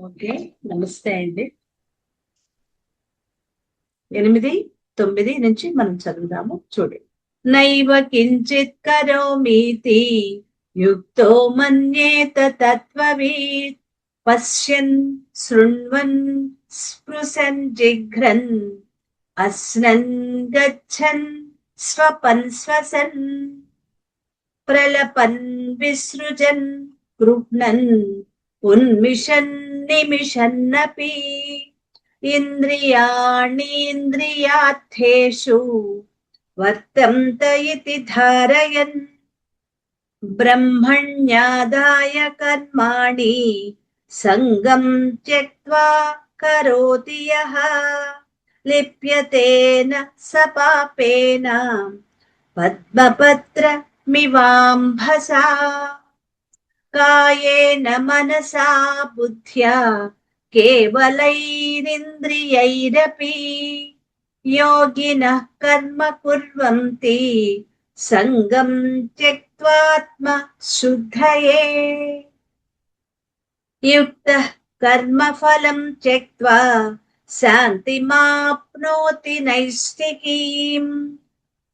Okay, నమస్తే అండి. 8, 9 నుంచి మనం చదువుదాము. చూడండి. నైవ కించిత్ కరోమీతి యుక్తో మన్యేత తత్వవిత్ పశ్యన్ శృణ్వన్ స్పృశన్ జిఘ్రన్ అస్నన్ గచ్చన్ స్వపన్ శ్వసన్ ప్రలపన్ విసృజన్ గృహ్ణన్ ఉన్మిషన్ నిమిషన్నపి ఇంద్రియాణీంద్రియార్థేషు వర్తంత ఇతి ధారయన్ బ్రహ్మణ్యాదాయ కర్మాణి సంగం త్యక్త్వా కరోతి యః లిప్యతేన సపాపేన పద్మపత్రమివాంభసా కాయేన మనసా బుద్ధ్యా కేవలైరింద్రియైరపి యోగినః కర్మ కుర్వంతి సంగం త్యక్త్వాత్మ శుద్ధయే యుక్తః కర్మఫలం త్యక్త్వా శాంతిమాప్నోతి నైష్ఠికీం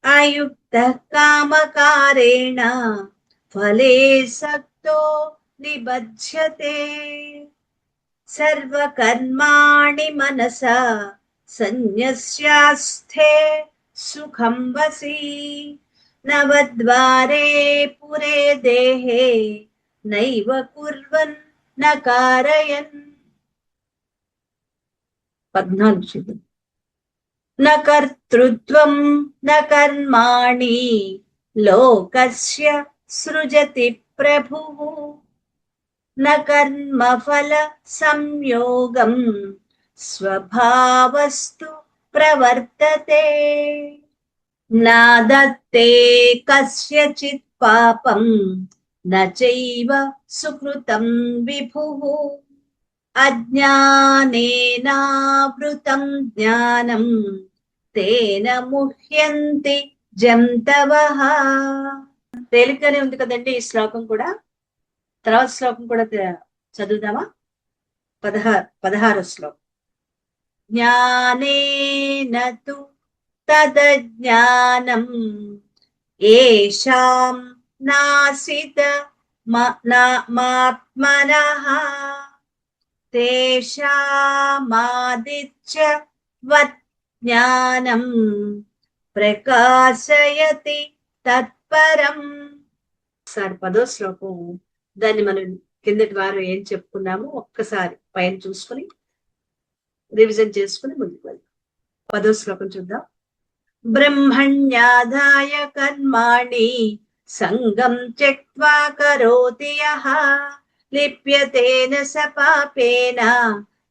అయుక్తః కామకారేణ ఫలే సక్తో నిబధ్యతే సర్వకర్మాణి మనసా సన్యస్యాస్థే సుఖం వసి నవద్వారే పురే దేహే నైవ కుర్వన్ న కారయన్. 14 న కర్తృత్వం న కర్మాణి లోకస్య సృజతి ప్రభుః న కర్మఫల సంయోగం స్వభావస్తు ప్రవర్తతే నా దత్తే కస్యచిత్ పాపం న చైవ సుకృతం విభుః అజ్ఞానేనావృతం జ్ఞానం తేన ముహ్యంతి జంతవః. తేలికనే ఉంది కదండి ఈ శ్లోకం కూడా. తర్వాత శ్లోకం కూడా చదువుదామా? 16 శ్లోకం. జ్ఞానేన తు తదజ్ఞానం ఏషాం నాసిత మాత్మనః తేషామాదిత్య వత్ జ్ఞానం ప్రకాశయతి తత్పరం. 10వ శ్లోకం. దాన్ని మనం కిందటి వారం ఏం చెప్పుకున్నామో ఒక్కసారి పైన చూసుకుని రివిజన్ చేసుకుని ముందుకు వెళ్దాం. 10వ శ్లోకం చూద్దాం. బ్రహ్మణ్యాదాయ కర్మాణి సంగం త్యక్త్వా కరోతి యః లిప్యతేన సపాపేన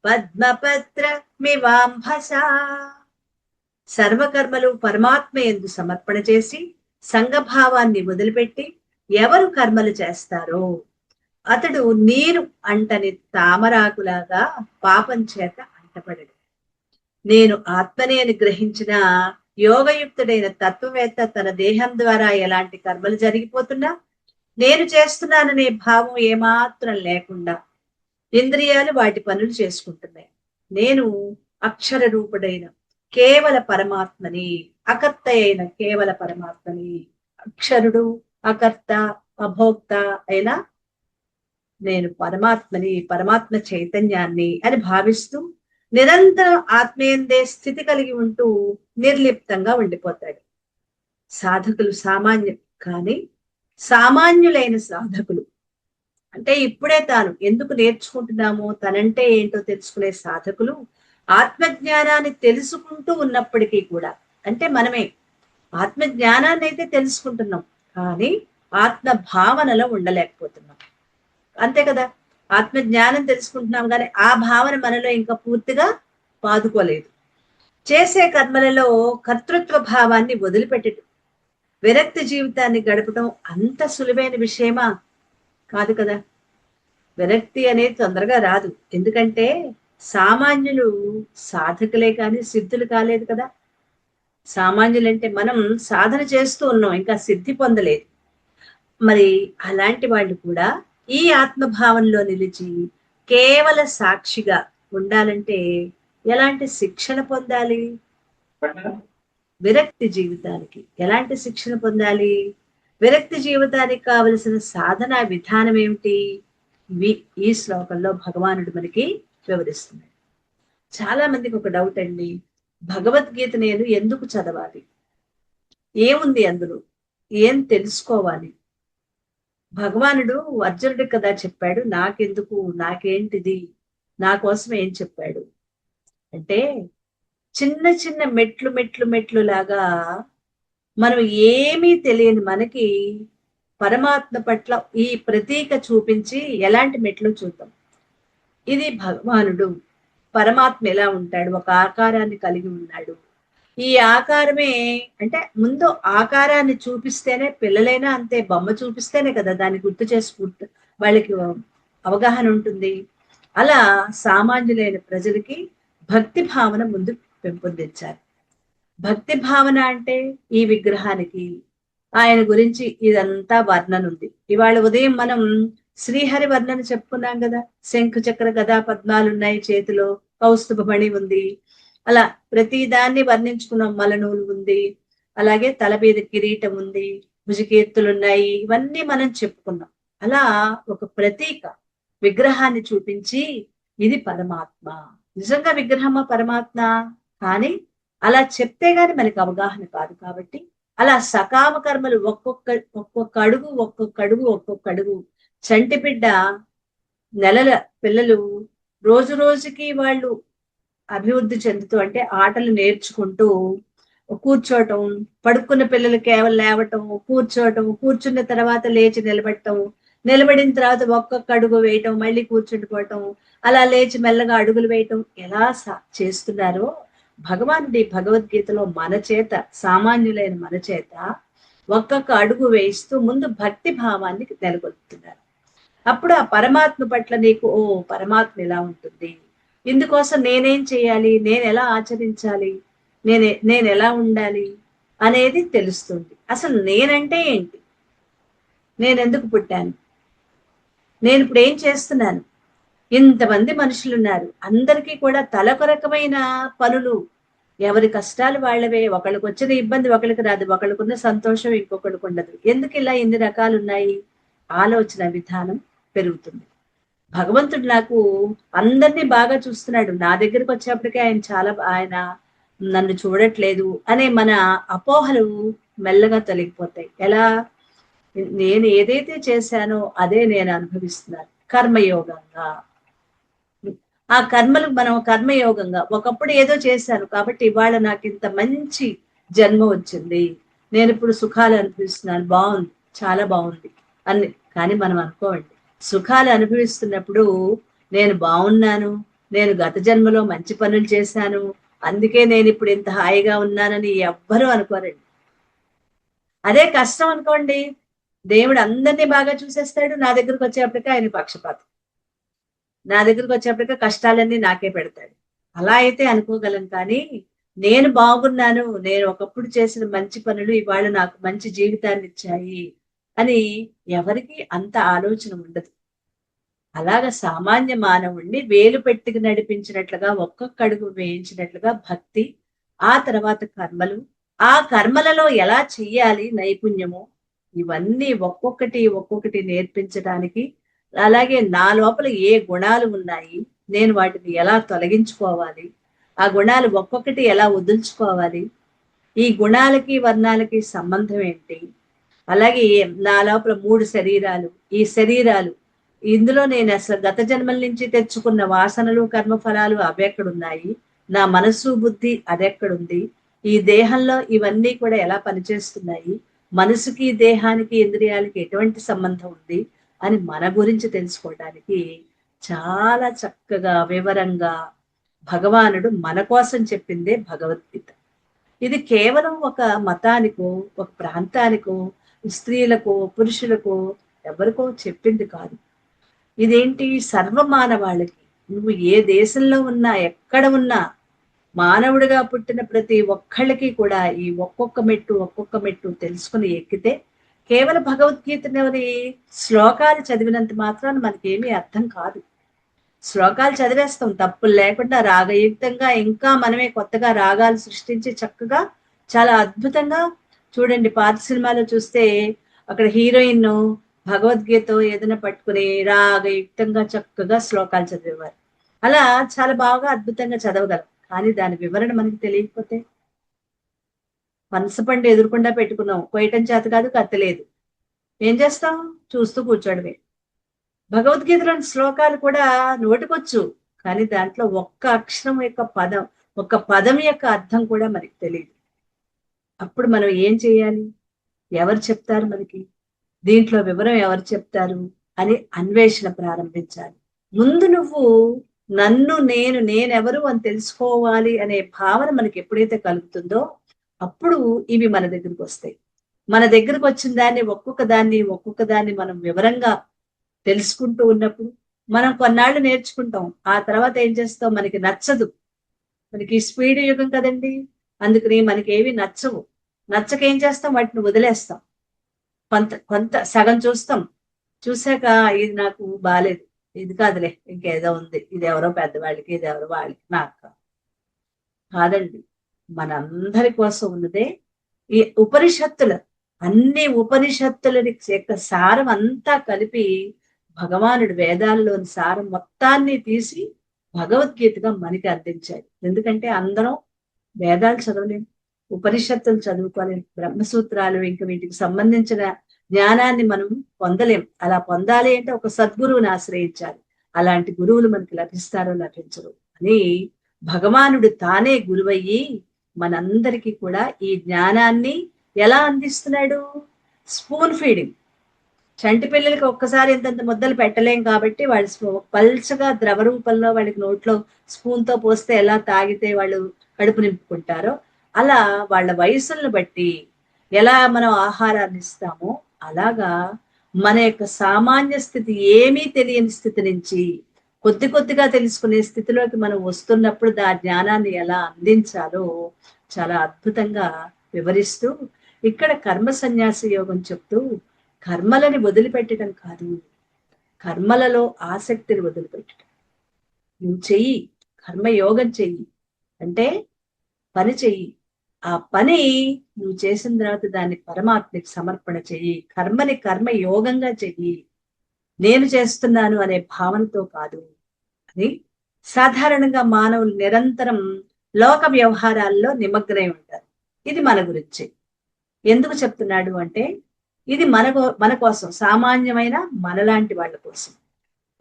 పద్మపత్రమివాంభసా. సర్వకర్మలు పరమాత్మ యందు సమర్పణ చేసి సంఘభావాన్ని వదిలిపెట్టి ఎవరు కర్మలు చేస్తారో అతడు నీరు అంటని తామరాకులాగా పాపం చేత అంటపడడు. నేను ఆత్మనే అని గ్రహించిన యోగయుక్తుడైన తత్వవేత్త తన దేహం ద్వారా ఎలాంటి కర్మలు జరిగిపోతున్నా నేను చేస్తున్నాననే భావం ఏమాత్రం లేకుండా ఇంద్రియాలు వాటి పనులు చేసుకుంటున్నాయి. నేను అక్షర రూపుడైన కేవల పరమాత్మని, అకర్త అయిన కేవల పరమాత్మని, అక్షరుడు అకర్త అభోక్త అయినా నేను పరమాత్మని, పరమాత్మ చైతన్యాన్ని అని భావిస్తూ నిరంతరం ఆత్మీయందే స్థితి కలిగి ఉంటూ నిర్లిప్తంగా ఉండిపోతాడు. సాధకులు సామాన్యం, కానీ సామాన్యులైన సాధకులు అంటే ఇప్పుడే తాను ఎందుకు నేర్చుకుంటున్నామో తనంటే ఏంటో తెలుసుకునే సాధకులు ఆత్మజ్ఞానాన్ని తెలుసుకుంటూ ఉన్నప్పటికీ కూడా, అంటే మనమే ఆత్మజ్ఞానాన్ని అయితే తెలుసుకుంటున్నాం కానీ ఆత్మ భావనలో ఉండలేకపోతున్నాం. అంతే కదా, ఆత్మజ్ఞానం తెలుసుకుంటున్నాం కానీ ఆ భావన మనలో ఇంకా పూర్తిగా పాదుకోలేదు. చేసే కర్మలలో కర్తృత్వ భావాన్ని వదిలిపెట్టడం, విరక్తి జీవితాన్ని గడపడం అంత సులువైన విషయమా? కాదు కదా. విరక్తి అనేది తొందరగా రాదు, ఎందుకంటే సామాన్యులు సాధకులే కానీ సిద్ధులు కాలేదు కదా. సామాన్యులంటే మనం సాధన చేస్తూ ఉన్నాం, ఇంకా సిద్ధి పొందలేదు. మరి అలాంటి వాళ్ళు కూడా ఈ ఆత్మభావంలో నిలిచి కేవల సాక్షిగా ఉండాలంటే ఎలాంటి శిక్షణ పొందాలి? విరక్తి జీవితానికి ఎలాంటి శిక్షణ పొందాలి? విరక్తి జీవితానికి కావలసిన సాధన విధానం ఏమిటి? ఇవి ఈ శ్లోకంలో భగవానుడు మనకి వివరిస్తున్నాడు. చాలా మందికి ఒక డౌట్ అండి, భగవద్గీత నేను ఎందుకు చదవాలి? ఏముంది అందులో? ఏం తెలుసుకోవాలి? భగవానుడు అర్జునుడి కదా చెప్పాడు, నాకెందుకు, నాకేంటిది, నా కోసం ఏం చెప్పాడు అంటే, చిన్న చిన్న మెట్లు మెట్లు మెట్లు లాగా మనం ఏమీ తెలియని మనకి పరమాత్మ పట్ల ఈ ప్రతీక చూపించి ఎలాంటి మెట్లు చూద్దాం. ఇది భగవానుడు, పరమాత్మ ఎలా ఉంటాడు, ఒక ఆకారాన్ని కలిగి ఉన్నాడు. ఈ ఆకారమే అంటే ముందు ఆకారాన్ని చూపిస్తేనే, పిల్లలైనా అంతే, బొమ్మ చూపిస్తేనే కదా దాన్ని గుర్తు చేసుకుంటూ వాళ్ళకి అవగాహన ఉంటుంది. అలా సామాన్యులైన ప్రజలకి భక్తి భావన ముందు పెంపొందించాలి. భక్తి భావన అంటే ఈ విగ్రహానికి ఆయన గురించి ఇదంతా వర్ణన ఉంది. ఇవాళ ఉదయం మనం శ్రీహరి వర్ణన చెప్పుకున్నాం కదా, శంఖు చక్ర గదా పద్మాలు ఉన్నాయి చేతిలో, కౌస్తుభ మణి ఉంది, అలా ప్రతి దాన్ని వర్ణించుకున్నాం. మలనూలు ఉంది, అలాగే తల మీద కిరీటం ఉంది, భుజకీర్తులు ఉన్నాయి, ఇవన్నీ మనం చెప్పుకున్నాం. అలా ఒక ప్రతీక విగ్రహాన్ని చూపించి ఇది పరమాత్మ, నిజంగా విగ్రహమా పరమాత్మ? కానీ అలా చెప్తే గాని మనకి అవగాహన కాదు. కాబట్టి అలా సకామ కర్మలు ఒక్కొక్క అడుగు ఒక్కొక్క అడుగు ఒక్కొక్క అడుగు, చంటి బిడ్డ నెలల పిల్లలు రోజు రోజుకి వాళ్ళు అభివృద్ధి చెందుతూ, అంటే ఆటలు నేర్చుకుంటూ కూర్చోవటం, పడుకున్న పిల్లలు కేవలం లేవటం, కూర్చోవటం, కూర్చున్న తర్వాత లేచి నిలబడటం, నిలబడిన తర్వాత ఒక్కొక్క అడుగు వేయటం, మళ్ళీ కూర్చుండిపోవటం, అలా లేచి మెల్లగా అడుగులు వేయటం, ఎలా చేస్తున్నారో భగవానుడి భగవద్గీతలో మన చేత, సామాన్యులైన మన చేత ఒక్కొక్క అడుగు వేయిస్తూ ముందు భక్తి భావాన్ని నెలకొల్పుతున్నారు. అప్పుడు ఆ పరమాత్మ పట్ల నీకు, ఓ పరమాత్మ ఎలా ఉంటుంది, ఇందుకోసం నేనేం చేయాలి, నేను ఎలా ఆచరించాలి, నేను ఎలా ఉండాలి అనేది తెలుస్తుంది. అసలు నేనంటే ఏంటి, నేను ఎందుకు పుట్టాను, నేను ఇప్పుడు ఏం చేస్తున్నాను. ఇంతమంది మనుషులు ఉన్నారు, అందరికీ కూడా తలొక రకమైన పనులు, ఎవరి కష్టాలు వాళ్ళవే. ఒకళ్ళకి వచ్చిన ఇబ్బంది ఒకళ్ళకి రాదు, ఒకళ్ళకున్న సంతోషం ఇంకొకళ్ళకి ఉండదు. ఎందుకు ఇలా ఎన్ని రకాలు ఉన్నాయి? ఆలోచన విధానం పెరుగుతుంది. భగవంతుడు నాకు అందరినీ బాగా చూస్తున్నాడు, నా దగ్గరికి వచ్చేప్పటికే ఆయన నన్ను చూడట్లేదు అనే మన అపోహలు మెల్లగా తొలగిపోతాయి. ఎలా? నేను ఏదైతే చేశానో అదే నేను అనుభవిస్తున్నాను కర్మయోగంగా. ఆ కర్మలు మనం కర్మయోగంగా, ఒకప్పుడు ఏదో చేశాను కాబట్టి ఇవాళ నాకు ఇంత మంచి జన్మ వచ్చింది, నేను ఇప్పుడు సుఖాలు అనుభవిస్తున్నాను, బాగుంది, చాలా బాగుంది అన్ని. కానీ మనం అనుకోండి, సుఖాలు అనుభవిస్తున్నప్పుడు నేను బాగున్నాను, నేను గత జన్మలో మంచి పనులు చేశాను, అందుకే నేను ఇప్పుడు ఇంత హాయిగా ఉన్నానని ఎవ్వరూ అనుకోరండి. అదే కష్టం అనుకోండి, దేవుడు అందరినీ బాగా చూసేస్తాడు, నా దగ్గరకు వచ్చేప్పటికీ ఆయన పక్షపాతం, నా దగ్గరకు వచ్చేప్పటికీ కష్టాలన్నీ నాకే పెడతాడు. అలా అయితే అనుకోగలం. కానీ నేను బాగున్నాను, నేను ఒకప్పుడు చేసిన మంచి పనులు ఇవాళ నాకు మంచి జీవితాన్ని ఇచ్చాయి అని ఎవరికి అంత ఆలోచన ఉండదు. అలాగ సామాన్య మానవుణ్ణి వేలు పెట్టుకు నడిపించినట్లుగా, ఒక్కొక్క అడుగు వేయించినట్లుగా భక్తి, ఆ తర్వాత కర్మలు, ఆ కర్మలలో ఎలా చెయ్యాలి నైపుణ్యము, ఇవన్నీ ఒక్కొక్కటి ఒక్కొక్కటి నేర్పించడానికి, అలాగే నా లోపల ఏ గుణాలు ఉన్నాయి, నేను వాటిని ఎలా తొలగించుకోవాలి, ఆ గుణాలు ఒక్కొక్కటి ఎలా వదులుచుకోవాలి, ఈ గుణాలకి వర్ణాలకి సంబంధం ఏంటి, అలాగే నా లోపల 3 శరీరాలు, ఈ శరీరాలు, ఇందులో నేను అసలు గత జన్మల నుంచి తెచ్చుకున్న వాసనలు కర్మఫలాలు అవి ఎక్కడున్నాయి, నా మనస్సు బుద్ధి అదెక్కడుంది, ఈ దేహంలో ఇవన్నీ కూడా ఎలా పనిచేస్తున్నాయి, మనసుకి దేహానికి ఇంద్రియాలకి ఎటువంటి సంబంధం ఉంది అని మన గురించి తెలుసుకోవడానికి చాలా చక్కగా వివరంగా భగవానుడు మన కోసం చెప్పిందే భగవద్గీత. ఇది కేవలం ఒక మతానికో, ఒక ప్రాంతానికో, స్త్రీలకో పురుషులకో ఎవరికో చెప్పింది కాదు. ఇదేంటి, సర్వమానవాళికి, నువ్వు ఏ దేశంలో ఉన్నా, ఎక్కడ ఉన్నా, మానవుడిగా పుట్టిన ప్రతి ఒక్కళ్ళకి కూడా ఈ ఒక్కొక్క మెట్టు ఒక్కొక్క మెట్టు తెలుసుకుని ఎక్కితే, కేవలం భగవద్గీతలోని శ్లోకాలు చదివినంత మాత్రాన మనకేమీ అర్థం కాదు. శ్లోకాలు చదివేస్తాం తప్పులు లేకుండా రాగయుక్తంగా, ఇంకా మనమే కొత్తగా రాగాలు సృష్టించి చక్కగా చాలా అద్భుతంగా. చూడండి పాత సినిమాలో చూస్తే అక్కడ హీరోయిన్ భగవద్గీత ఏదైనా పట్టుకుని రాగయుక్తంగా చక్కగా శ్లోకాలు చదివేవారు. అలా చాలా బాగా అద్భుతంగా చదవగలం. కానీ దాని వివరణ మనకి తెలియకపోతే, పనసపండు ఎదురుకుండా పెట్టుకున్నాం, కొయ్యటం చేత కాదు, కత్తలేదు, ఏం చేస్తాం? చూస్తూ కూర్చోడమే. భగవద్గీతలోని శ్లోకాలు కూడా నోటికొచ్చు, కానీ దాంట్లో ఒక్క అక్షరం యొక్క పదం, ఒక్క పదం యొక్క అర్థం కూడా మనకి తెలియదు. అప్పుడు మనం ఏం చేయాలి? ఎవరు చెప్తారు మనకి? దీంట్లో వివరం ఎవరు చెప్తారు అని అన్వేషణ ప్రారంభించాలి. ముందు నువ్వు నన్ను నేనెవరు అని తెలుసుకోవాలి అనే భావన మనకి ఎప్పుడైతే కలుగుతుందో అప్పుడు ఇవి మన దగ్గరికి వస్తాయి. మన దగ్గరకు వచ్చిన దాన్ని ఒక్కొక్క దాన్ని మనం వివరంగా తెలుసుకుంటూ ఉన్నప్పుడు మనం కొన్నాళ్ళు నేర్చుకుంటాం. ఆ తర్వాత ఏం చేస్తాం? మనకి నచ్చదు. మనకి స్పీడ్ యుగం కదండి, అందుకని మనకి ఏవి నచ్చవు. నచ్చకేం చేస్తాం? వాటిని వదిలేస్తాం. కొంత కొంత సగం చూస్తాం, చూశాక ఇది నాకు బాలేదు, ఇది కాదులే, ఇంకేదో ఉంది, ఇది ఎవరో పెద్దవాళ్ళకి, ఇది ఎవరో వాళ్ళకి, నాకు కాదండి. మనందరి కోసం ఉన్నదే ఈ ఉపనిషత్తులు. అన్ని ఉపనిషత్తులని యొక్క సారం అంతా కలిపి భగవానుడు వేదాలలోని సారం మొత్తాన్ని తీసి భగవద్గీతగా మనకి అందించాడు. ఎందుకంటే అందరం వేదాలు చదవలేం, ఉపనిషత్తులు చదువుకోలేం, బ్రహ్మసూత్రాలు ఇంకా వీటికి సంబంధించిన జ్ఞానాన్ని మనం పొందలేం. అలా పొందాలి అంటే ఒక సద్గురువుని ఆశ్రయించాలి. అలాంటి గురువులు మనకి లభిస్తారో లభించరు అని భగవానుడు తానే గురువయ్యి మనందరికీ కూడా ఈ జ్ఞానాన్ని ఎలా అందిస్తున్నాడు? Spoon feeding. చంటి పిల్లలకి ఒక్కసారి ఇంతంత ముద్దలు పెట్టలేం కాబట్టి వాళ్ళు పల్చగా ద్రవ రూపంలో వాళ్ళకి నోట్లో స్పూన్ తో పోస్తే ఎలా తాగితే వాళ్ళు కడుపు నింపుకుంటారో అలా వాళ్ళ వయసులను బట్టి ఎలా మనం ఆహారాన్ని ఇస్తామో అలాగా మన యొక్క సామాన్య స్థితి, ఏమీ తెలియని స్థితి నుంచి కొద్ది కొద్దిగా తెలుసుకునే స్థితిలోకి మనం వస్తున్నప్పుడు ఆ జ్ఞానాన్ని ఎలా అందించాలో చాలా అద్భుతంగా వివరిస్తూ ఇక్కడ కర్మ సన్యాస యోగం చెప్తూ కర్మలని వదిలిపెట్టడం కాదు, కర్మలలో ఆసక్తిని వదిలిపెట్టడం. నువ్వు చెయ్యి, కర్మయోగం చెయ్యి అంటే పని చెయ్యి. ఆ పని నువ్వు చేసిన తర్వాత దాన్ని పరమాత్మకి సమర్పణ చెయ్యి. కర్మని కర్మయోగంగా చెయ్యి, నేను చేస్తున్నాను అనే భావనతో కాదు అని. సాధారణంగా మానవులు నిరంతరం లోక వ్యవహారాల్లో నిమగ్నమై ఉంటారు. ఇది మన గురించి ఎందుకు చెప్తున్నాడు అంటే ఇది మన కోసం, సామాన్యమైన మనలాంటి వాళ్ళ కోసం,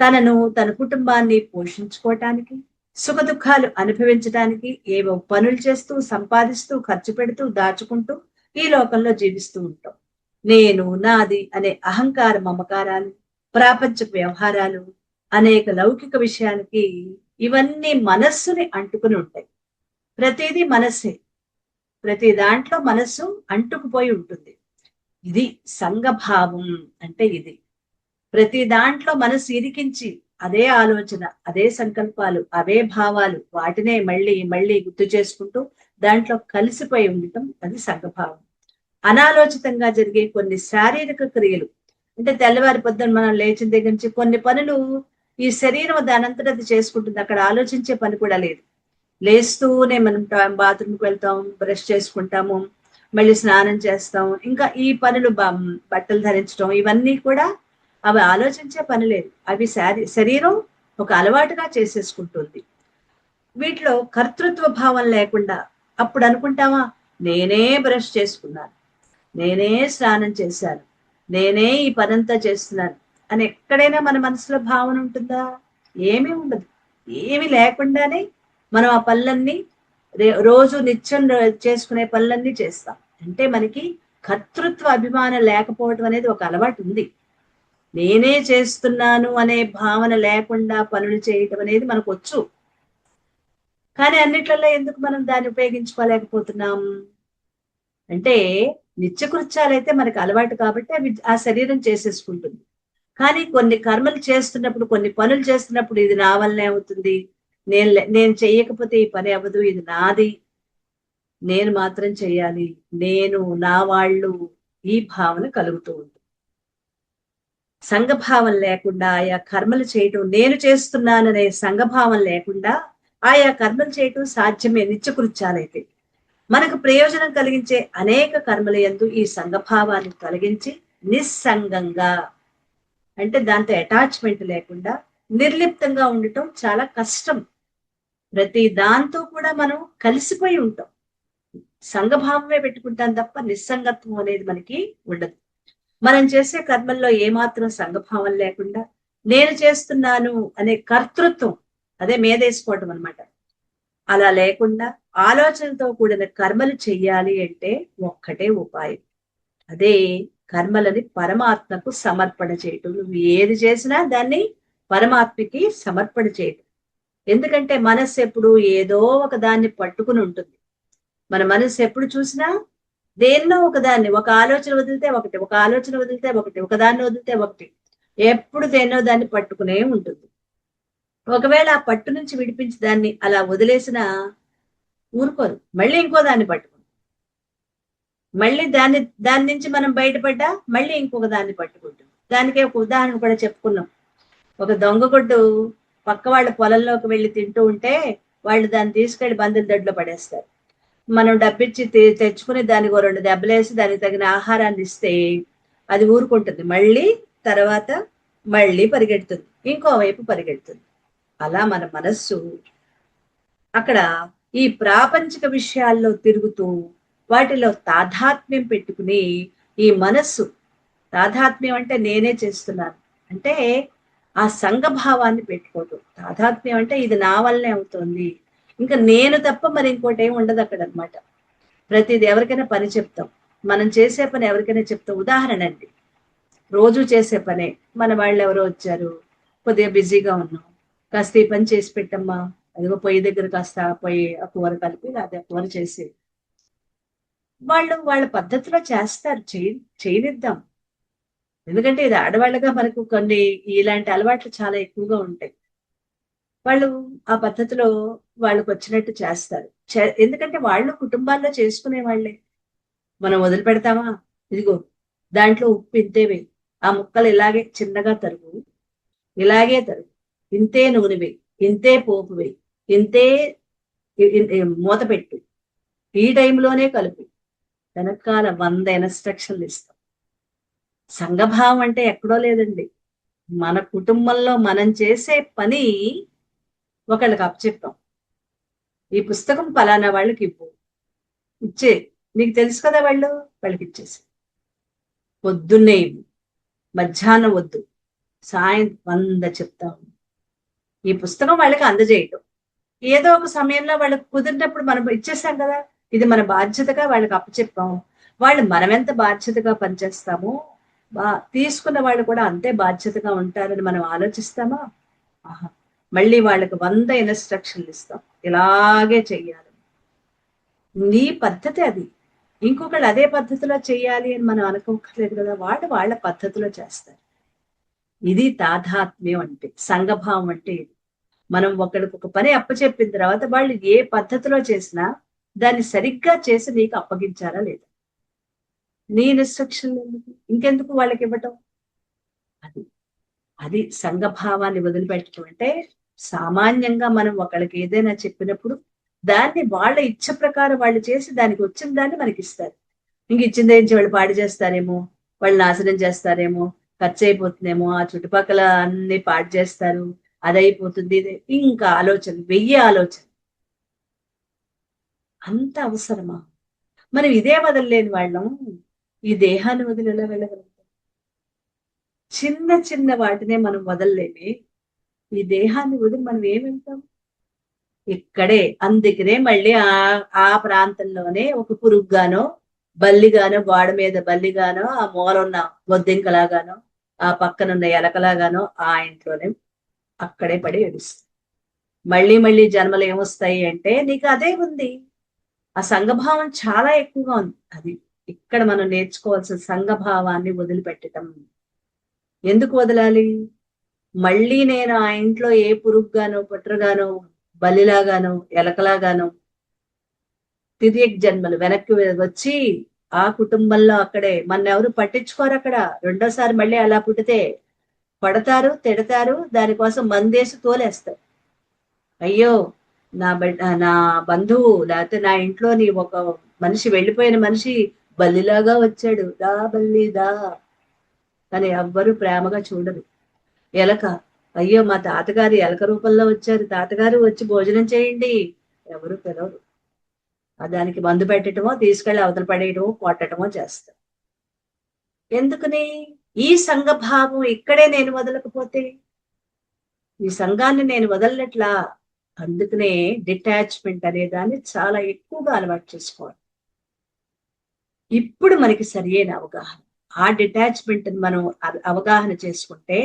తన కుటుంబాన్ని పోషించుకోవటానికి, సుఖ దుఃఖాలు అనుభవించడానికి ఏవో పనులు చేస్తూ, సంపాదిస్తూ, ఖర్చు పెడుతూ, దాచుకుంటూ ఈ లోకంలో జీవిస్తూ ఉంటాం. నేను, నాది అనే అహంకార మమకారాలు, ప్రాపంచ వ్యవహారాలు, అనేక లౌకిక విషయానికి ఇవన్నీ మనస్సుని అంటుకుని ఉంటాయి. ప్రతిదీ మనస్సే, ప్రతి దాంట్లో మనస్సు అంటుకుపోయి ఉంటుంది. ఇది సంఘభావం అంటే ఇది. ప్రతి దాంట్లో మనసు ఇరికించి అదే ఆలోచన, అదే సంకల్పాలు, అవే భావాలు, వాటినే మళ్ళీ మళ్ళీ గుర్తు చేసుకుంటూ దాంట్లో కలిసిపోయి ఉండటం అది సంఘభావం. అనాలోచితంగా జరిగే కొన్ని శారీరక క్రియలు అంటే తెల్లవారి పొద్దున మనం లేచిన దగ్గర నుంచి కొన్ని పనులు ఈ శరీరం దానంతట అది చేసుకుంటుంది, అక్కడ ఆలోచించే పని కూడా లేదు. లేస్తూనే మనం బాత్రూమ్కి వెళ్తాం, బ్రష్ చేసుకుంటాము, మళ్ళీ స్నానం చేస్తాం, ఇంకా ఈ పనులు బట్టలు ధరించడం, ఇవన్నీ కూడా అవి ఆలోచించే పని లేదు. అవి శరీరం ఒక అలవాటుగా చేసేసుకుంటుంది. వీటిలో కర్తృత్వ భావం లేకుండా అప్పుడు అనుకుంటామా, నేనే బ్రష్ చేసుకున్నాను, నేనే స్నానం చేశాను, నేనే ఈ పనంతా చేస్తున్నాను అని ఎక్కడైనా మన మనసులో భావన ఉంటుందా? ఏమీ ఉండదు. ఏమి లేకుండానే మనం ఆ పనులన్నీ రోజు నిత్యం చేసుకునే పనులన్నీ చేస్తాం. అంటే మనకి కర్తృత్వ అభిమానం లేకపోవటం అనేది ఒక అలవాటు ఉంది. నేనే చేస్తున్నాను అనే భావన లేకుండా పనులు చేయటం అనేది మనకు వచ్చు. కానీ అన్నిట్లలో ఎందుకు మనం దాన్ని ఉపయోగించుకోలేకపోతున్నాం అంటే నిత్యకృత్యాలైతే మనకు అలవాటు కాబట్టి అవి ఆ శరీరం చేసేసుకుంటుంది. కానీ కొన్ని కర్మలు చేస్తున్నప్పుడు, కొన్ని పనులు చేస్తున్నప్పుడు ఇది నా వల్లనే అవుతుంది, నేను చెయ్యకపోతే ఈ పని అవ్వదు, ఇది నాది, నేను మాత్రం చెయ్యాలి, నేను, నా వాళ్ళు, ఈ భావన కలుగుతూ ఉంటుంది. సంఘభావం లేకుండా ఆయా కర్మలు చేయటం, నేను చేస్తున్నాననే సంఘభావం లేకుండా ఆయా కర్మలు చేయటం సాధ్యమే నిత్యకృత్యాలైతే. మనకు ప్రయోజనం కలిగించే అనేక కర్మల యందు ఈ సంఘభావాన్ని తొలగించి నిస్సంగంగా, అంటే దాంతో అటాచ్మెంట్ లేకుండా నిర్లిప్తంగా ఉండటం చాలా కష్టం. ప్రతి దాంతో కూడా మనం కలిసిపోయి ఉంటాం. సంఘభావమే పెట్టుకుంటాం తప్ప నిస్సంగత్వం అనేది మనకి ఉండదు. మనం చేసే కర్మల్లో ఏమాత్రం సంఘభావం లేకుండా నేను చేస్తున్నాను అనే కర్తృత్వం, అదే మేదేసుకోవటం అనమాట, అలా లేకుండా ఆలోచనతో కూడిన కర్మలు చెయ్యాలి అంటే ఒక్కటే ఉపాయం. అదే కర్మలని పరమాత్మకు సమర్పణ చేయటం. నువ్వు ఏది చేసినా దాన్ని పరమాత్మకి సమర్పణ చేయటం. ఎందుకంటే మనస్సు ఎప్పుడు ఏదో ఒక దాన్ని పట్టుకుని ఉంటుంది. మన మనస్సు ఎప్పుడు చూసినా దేన్నో ఒకదాన్ని, ఒక ఆలోచన వదిలితే ఒకటి, ఒక ఆలోచన వదిలితే ఒకటి, ఒకదాన్ని వదిలితే ఒకటి, ఎప్పుడు దేన్నో దాన్ని పట్టుకునే ఉంటుంది. ఒకవేళ ఆ పట్టు నుంచి విడిపించి దాన్ని అలా వదిలేసిన ఊరుకోదు, మళ్ళీ ఇంకో దాన్ని పట్టుకుంది. మళ్ళీ దాని నుంచి మనం బయటపడ్డా మళ్ళీ ఇంకొక దాన్ని పట్టుకుంటుంది. దానికే ఒక ఉదాహరణ కూడా చెప్పుకున్నాం. ఒక దొంగగొడ్డు పక్క వాళ్ళ పొలంలోకి వెళ్ళి తింటూ ఉంటే వాళ్ళు దాన్ని తీసుకెళ్లి బందుల దొడ్లో పడేస్తారు. మనం డబ్బిచ్చి తెచ్చుకుని దానికి 2 దెబ్బలేసి దానికి తగిన ఆహారాన్ని ఇస్తే అది ఊరుకుంటుంది. మళ్ళీ తర్వాత మళ్ళీ పరిగెడుతుంది, ఇంకోవైపు పరిగెడుతుంది. అలా మన మనస్సు అక్కడ ఈ ప్రాపంచిక విషయాల్లో తిరుగుతూ వాటిలో తాదాత్మ్యం పెట్టుకుని, ఈ మనస్సు తాదాత్మ్యం అంటే నేనే చేస్తున్నాను అంటే ఆ సంఘభావాన్ని పెట్టుకోవటం. తాదాత్మ్యం అంటే ఇది నా వల్లనే అవుతుంది, ఇంకా నేను తప్ప మరి ఇంకోటి ఏమి ఉండదు అక్కడ అనమాట. ప్రతిది ఎవరికైనా పని చెప్తాం, మనం చేసే పని ఎవరికైనా చెప్తాం. ఉదాహరణ అండి, రోజు చేసే పనే మన వాళ్ళు ఎవరో వచ్చారు, కొద్దిగా బిజీగా ఉన్నాం, కాస్త ఈ పని చేసి పెట్టమ్మా, అదిగో పొయ్యి దగ్గర కాస్త పొయ్యి ఆ కూర కలిపి అదే కూర చేసి, వాళ్ళు వాళ్ళ పద్ధతిలో చేస్తారు, చేయనిద్దాం. ఎందుకంటే ఇది ఆడవాళ్ళగా మనకు కొన్ని ఇలాంటి అలవాట్లు చాలా ఎక్కువగా ఉంటాయి. వాళ్ళు ఆ పద్ధతిలో వాళ్ళకు వచ్చినట్టు చేస్తారు. ఎందుకంటే వాళ్ళు కుటుంబాల్లో చేసుకునే వాళ్ళే. మనం వదిలిపెడతామా? ఇదిగో దాంట్లో ఉప్పు ఇంతే వేయి, ఆ ముక్కలు ఇలాగే చిన్నగా తరుగు, ఇలాగే తరుగు, ఇంతే నూనె వేయి, ఇంతే పోపు వేయి, ఇంతే మూత పెట్టు, ఈ టైంలోనే కలుపు, వెనకాల 100 ఇన్స్ట్రక్షన్లు ఇస్తాం. సంఘభావం అంటే ఎక్కడో లేదండి, మన కుటుంబంలో మనం చేసే పని ఒకళ్ళకి అప్పచెప్పాం. ఈ పుస్తకం పలానా వాళ్ళకి ఇవ్వు, ఇచ్చే, నీకు తెలుసు కదా వాళ్ళకి ఇచ్చేసి, పొద్దున్నే ఇవ్వు, మధ్యాహ్నం వద్దు, సాయంత్రం 100 చెప్తాము. ఈ పుస్తకం వాళ్ళకి అందజేయటం, ఏదో ఒక సమయంలో వాళ్ళకి కుదిరినప్పుడు మనం ఇచ్చేసాం కదా, ఇది మన బాధ్యతగా వాళ్ళకి అప్పచెప్పాం. వాళ్ళు మనమెంత బాధ్యతగా పనిచేస్తామో తీసుకున్న వాళ్ళు కూడా అంతే బాధ్యతగా ఉంటారని మనం ఆలోచిస్తామా? ఆహా, మళ్ళీ వాళ్ళకి 100 ఇన్స్ట్రక్షన్లు ఇస్తాం, ఇలాగే చెయ్యాలి. నీ పద్ధతి అది, ఇంకొకళ్ళు అదే పద్ధతిలో చెయ్యాలి అని మనం అనుకోకర్లేదు కదా, వాళ్ళు వాళ్ళ పద్ధతిలో చేస్తారు. ఇది తాదాత్మ్యం అంటే, సంఘభావం అంటే ఇది. మనం ఒకరికి ఒక పని అప్పచెప్పిన తర్వాత వాళ్ళు ఏ పద్ధతిలో చేసినా దాన్ని సరిగ్గా చేసి నీకు అప్పగించారా లేదా, నీ ఇన్స్ట్రక్షన్ ఇంకెందుకు వాళ్ళకి ఇవ్వటం. అది అది సంఘభావాన్ని వదిలిపెట్టడం అంటే, సామాన్యంగా మనం ఒకళ్ళకి ఏదైనా చెప్పినప్పుడు దాన్ని వాళ్ళ ఇచ్చ ప్రకారం వాళ్ళు చేసి దానికి వచ్చిన దాన్ని మనకి ఇస్తారు. ఇంక ఇచ్చింది ఏంచి వాళ్ళు పాడు చేస్తారేమో, వాళ్ళు నాశనం చేస్తారేమో, ఖర్చు అయిపోతుందేమో, ఆ చుట్టుపక్కల అన్ని పాడు చేస్తారు, అదైపోతుంది, ఇంకా ఆలోచన 1000 ఆలోచన. అంత అవసరమా? మనం ఇదే వదలలేని వాళ్ళం ఈ దేహాన్ని వదిలి ఎలా వెళ్ళగలుగుతాం? చిన్న చిన్న వాటినే మనం వదలలేమే, ఈ దేహాన్ని వదిలి మనం ఏం వెళ్తాం? ఇక్కడే, అందుకనే మళ్ళీ ఆ ప్రాంతంలోనే ఒక పురుగుగానో బల్లిగానో, గోడ మీద బల్లిగానో, ఆ మూలన్న బొద్దింకలాగానో, ఆ పక్కనున్న ఎలకలాగానో ఆ ఇంట్లోనే అక్కడే పడి ఏడుస్తుంది. మళ్ళీ మళ్ళీ జన్మలు ఏమొస్తాయి అంటే నీకు అదే ఉంది. ఆ సంఘభావం చాలా ఎక్కువగా ఉంది. అది ఇక్కడ మనం నేర్చుకోవాల్సిన సంఘభావాన్ని వదిలిపెట్టడం. ఎందుకు వదలాలి? మళ్ళీ నేను ఆ ఇంట్లో ఏ పురుగుగానో, పుట్రగానో, బలిలాగానో, ఎలకలాగానో తిరిగి జన్మలు వెనక్కి వచ్చి ఆ కుటుంబంలో అక్కడే మన ఎవరు పట్టించుకోరు. అక్కడ రెండోసారి మళ్ళీ అలా పుట్టితే పడతారు, తిడతారు, దానికోసం మందేసి తోలేస్తారు. అయ్యో నా బంధువు లేకపోతే నా ఇంట్లోని ఒక మనిషి, వెళ్ళిపోయిన మనిషి బల్లిలాగా వచ్చాడు, దా బల్లి దా అని ఎవ్వరు ప్రేమగా చూడరు. ఎలక, అయ్యో మా తాతగారు ఎలక రూపంలో వచ్చారు, తాతగారు వచ్చి భోజనం చేయండి, ఎవరు పిలవరు. దానికి మందు పెట్టడమో తీసుకెళ్లి అవతల పడేయటమో కొట్టడమో చేస్తారు. ఎందుకని? ఈ సంఘభావం ఇక్కడే నేను వదలకపోతే, ఈ సంఘాన్ని నేను వదలనట్లా. అందుకనే డిటాచ్మెంట్ అనే దాన్ని చాలా ఎక్కువగా అలవాటు చేసుకోవాలి. ఇప్పుడు మనకి సరి అయిన అవగాహన. ఆ డిటాచ్మెంట్ మనం అవగాహన చేసుకుంటే,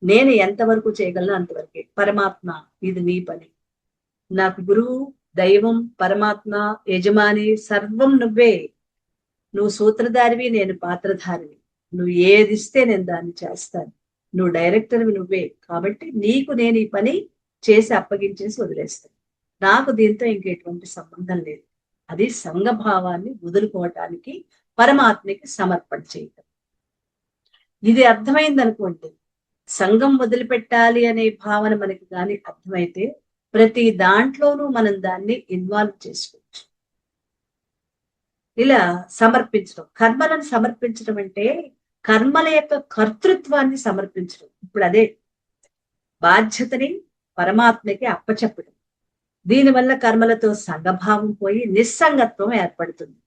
నేను ఎంతవరకు చేయగలను అంతవరకే. పరమాత్మ, ఇది నీ పని. నాకు గురువు, దైవం, పరమాత్మ, యజమాని సర్వం నువ్వే. నువ్వు సూత్రధారివి, నేను పాత్రధారివి. నువ్వు ఏది ఇస్తే నేను దాన్ని చేస్తాను. నువ్వు డైరెక్టర్వి నువ్వే. కాబట్టి నీకు నేను ఈ పని చేసి అప్పగించేసి వదిలేస్తాను. నాకు దీంతో ఇంకెటువంటి సంబంధం లేదు. అది సంఘభావాన్ని వదులుకోవటానికి, పరమాత్మకి సమర్పణ చేయటం. ఇది అర్థమైంది అనుకోండి, సంఘం వదిలిపెట్టాలి అనే భావన మనకి కానీ అర్థమైతే, ప్రతి దాంట్లోనూ మనం దాన్ని ఇన్వాల్వ్ చేసుకోవచ్చు. ఇలా సమర్పించడం, కర్మలను సమర్పించడం అంటే కర్మల యొక్క కర్తృత్వాన్ని సమర్పించడం. ఇప్పుడు అదే బాధ్యతని పరమాత్మకి అప్పచెప్పడం. దీనివల్ల కర్మలతో సంఘభావం పోయి నిస్సంగత్వం ఏర్పడుతుంది.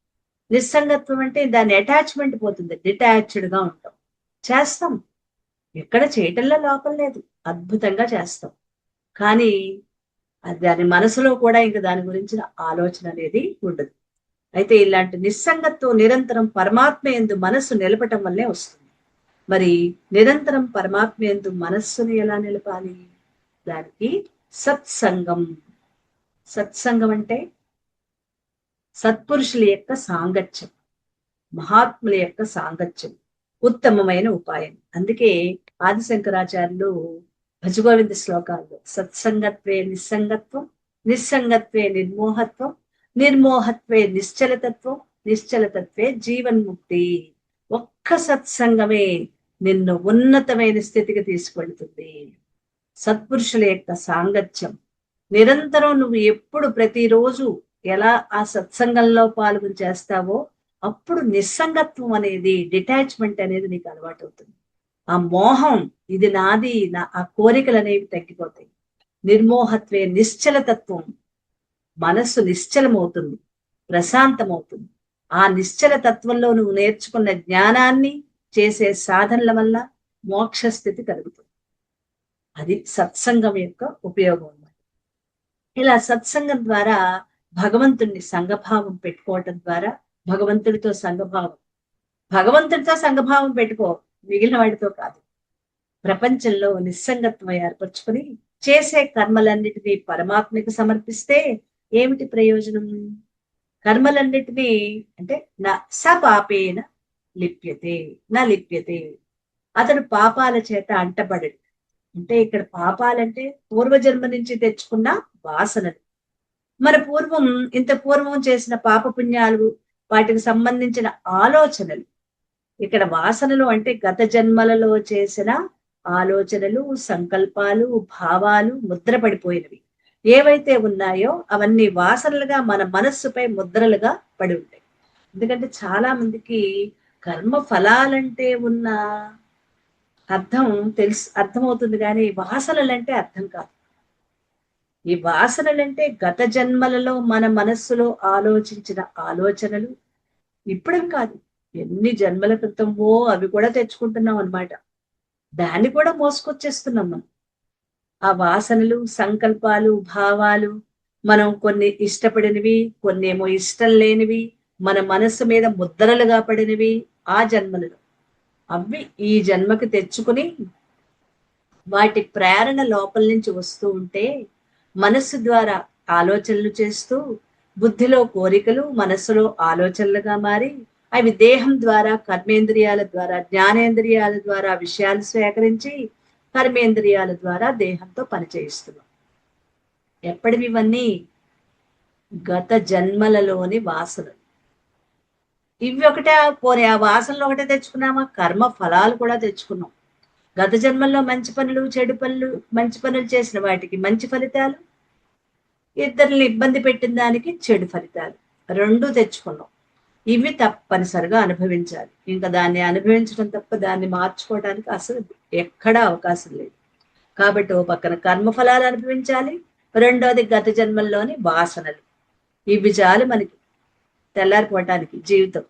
నిస్సంగత్వం అంటే దాని అటాచ్మెంట్ పోతుంది, డిటాచ్డ్ గా ఉంటాం. చేస్తాం, ఎక్కడ చేయటంలో లోపం లేదు, అద్భుతంగా చేస్తాం. కానీ దాని మనసులో కూడా ఇంకా దాని గురించిన ఆలోచన అనేది ఉండదు. అయితే ఇలాంటి నిస్సంగత్వం నిరంతరం పరమాత్మ యందు మనస్సు నిలపటం వల్లే వస్తుంది. మరి నిరంతరం పరమాత్మ యందు మనస్సును ఎలా నిలపాలి? దానికి సత్సంగం. సత్సంగం అంటే సత్పురుషుల యొక్క సాంగత్యం, మహాత్ముల యొక్క సాంగత్యం ఉత్తమమైన ఉపాయం. అందుకే ఆదిశంకరాచార్యులు భజగోవింద శ్లోకాల్లో సత్సంగత్వే నిస్సంగత్వం, నిస్సంగత్వే నిర్మోహత్వం, నిర్మోహత్వే నిశ్చలతత్వం, నిశ్చలతత్వే జీవన్ముక్తి. ఒక్క సత్సంగమే నిన్ను ఉన్నతమైన స్థితికి తీసుకెళ్తుంది. సత్పురుషుల యొక్క సాంగత్యం నిరంతరం నువ్వు ఎప్పుడు ప్రతిరోజు ఎలా ఆ సత్సంగంలో పాల్గొని చేస్తావో అప్పుడు నిస్సంగత్వం అనేది, డిటాచ్మెంట్ అనేది నీకు అలవాటు అవుతుంది. ఆ మోహం, ఇది నాది, ఆ కోరికలు అనేవి తగ్గిపోతాయి. నిర్మోహత్వే నిశ్చలతత్వం, మనస్సు నిశ్చలమవుతుంది, ప్రశాంతమవుతుంది. ఆ నిశ్చల తత్వంలో నువ్వు నేర్చుకున్న జ్ఞానాన్ని చేసే సాధనల వల్ల మోక్ష స్థితి కలుగుతుంది. అది సత్సంగం యొక్క ఉపయోగం అన్నమాట. ఇలా సత్సంగం ద్వారా భగవంతుడిని సంఘభావం పెట్టుకోవటం ద్వారా భగవంతుడితో సంఘభావం, భగవంతుడితో సంఘభావం పెట్టుకో, మిగిలిన వాడితో కాదు. ప్రపంచంలో నిస్సంగత్వం ఏర్పరచుకుని చేసే కర్మలన్నిటినీ పరమాత్మకి సమర్పిస్తే ఏమిటి ప్రయోజనం? కర్మలన్నిటినీ అంటే నా సపాపేన లిప్యతే, నా లిప్యతే, అతడు పాపాల చేత అంటబడడు. అంటే ఇక్కడ పాపాలంటే పూర్వజన్మ నుంచి తెచ్చుకున్న వాసనలు. మన పూర్వం చేసిన పాపపుణ్యాలు, వాటికి సంబంధించిన ఆలోచనలు. ఇక్కడ వాసనలు అంటే గత జన్మలలో చేసిన ఆలోచనలు, సంకల్పాలు, భావాలు ముద్రపడిపోయినవి ఏవైతే ఉన్నాయో అవన్నీ వాసనలుగా మన మనస్సుపై ముద్రలుగా పడి ఉంటాయి. ఎందుకంటే చాలా మందికి కర్మ ఫలాలంటే ఉన్న అర్థం అర్థమవుతుంది, కానీ వాసనలంటే అర్థం కాదు. ఈ వాసనలంటే గత జన్మలలో మన మనస్సులో ఆలోచించిన ఆలోచనలు, ఇప్పుడేం కాదు, ఎన్ని జన్మల క్రితమో అవి కూడా తెచ్చుకుంటున్నాం అన్నమాట. దాన్ని కూడా మోసుకొచ్చేస్తున్నాం మనం. ఆ వాసనలు, సంకల్పాలు, భావాలు, మనం కొన్ని ఇష్టపడినవి, కొన్ని ఏమో ఇష్టం లేనివి, మన మనస్సు మీద ముద్రలుగా పడినవి ఆ జన్మలలో, అవి ఈ జన్మకి తెచ్చుకుని వాటి ప్రేరణ లోపల నుంచి వస్తూ ఉంటే మనస్సు ద్వారా ఆలోచనలు చేస్తూ, బుద్ధిలో కోరికలు మనస్సులో ఆలోచనలుగా మారి అవి దేహం ద్వారా, కర్మేంద్రియాల ద్వారా, జ్ఞానేంద్రియాల ద్వారా విషయాలు సేకరించి కర్మేంద్రియాల ద్వారా దేహంతో పనిచేయిస్తున్నాం. ఎప్పటివి ఇవన్నీ? గత జన్మలలోని వాసనలు. ఇవి ఒకటే పోనీ ఆ వాసనలు ఒకటే తెచ్చుకున్నామా? కర్మ ఫలాలు కూడా తెచ్చుకున్నాం. గత జన్మల్లో మంచి పనులు, చెడు పనులు, మంచి పనులు చేసిన వాటికి మంచి ఫలితాలు, ఇద్దరిని ఇబ్బంది పెట్టిన దానికి చెడు ఫలితాలు, రెండూ తెచ్చుకున్నాం. ఇవి తప్పనిసరిగా అనుభవించాలి. ఇంకా దాన్ని అనుభవించడం తప్ప దాన్ని మార్చుకోవడానికి అసలు ఎక్కడా అవకాశం లేదు. కాబట్టి ఓ పక్కన కర్మఫలాలు అనుభవించాలి, రెండోది గత జన్మల్లోని వాసనలు. ఇవి చాలు మనకి తెల్లారిపోవటానికి జీవితం.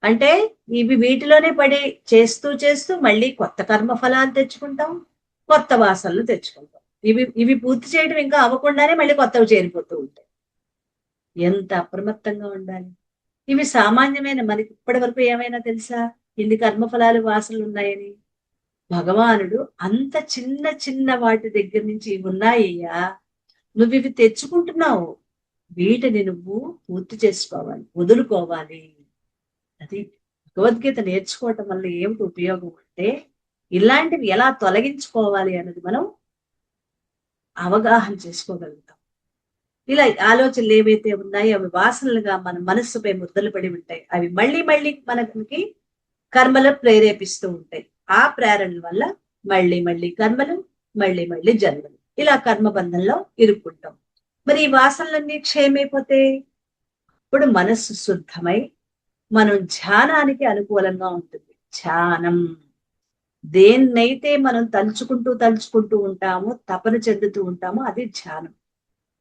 అంటే ఇవి వీటిలోనే పడి చేస్తూ చేస్తూ మళ్ళీ కొత్త కర్మ ఫలాలు తెచ్చుకుంటాం, కొత్త వాసనలు తెచ్చుకుంటాం. ఇవి పూర్తి చేయడం ఇంకా అవ్వకుండానే మళ్ళీ కొత్తవి చేరిపోతూ ఉంటాయి. ఎంత అప్రమత్తంగా ఉండాలి. ఇవి సామాన్యమైన, మనకి ఇప్పటి వరకు ఏమైనా తెలుసా ఇన్ని కర్మఫలాలు వాసనలు ఉన్నాయని? భగవానుడు అంత చిన్న చిన్న వాటి దగ్గర నుంచి ఇవి ఉన్నాయ్యా, నువ్వు ఇవి తెచ్చుకుంటున్నావు, వీటిని నువ్వు పూర్తి చేసుకోవాలి, వదులుకోవాలి. అది భగవద్గీత నేర్చుకోవటం వల్ల ఏమిటి ఉపయోగం అంటే, ఇలాంటివి ఎలా తొలగించుకోవాలి అన్నది మనం అవగాహన చేసుకోగలుగుతాం. ఇలా ఆలోచనలు ఏవైతే ఉన్నాయో అవి వాసనలుగా మన మనస్సుపై ముద్దలు పడి ఉంటాయి. అవి మళ్ళీ మళ్ళీ మనకి కర్మలు ప్రేరేపిస్తూ ఉంటాయి. ఆ ప్రేరణ వల్ల మళ్ళీ మళ్ళీ కర్మలు, మళ్ళీ మళ్ళీ జన్మలు, ఇలా కర్మబంధంలో ఇరుక్కుంటాం. మరి ఈ వాసనలన్నీ క్షయమైపోతే ఇప్పుడు మనస్సు శుద్ధమై మనం ధ్యానానికి అనుకూలంగా ఉంటుంది. ధ్యానం దేన్నైతే మనం తలుచుకుంటూ ఉంటామో, తపన చెందుతూ ఉంటామో అది ధ్యానం.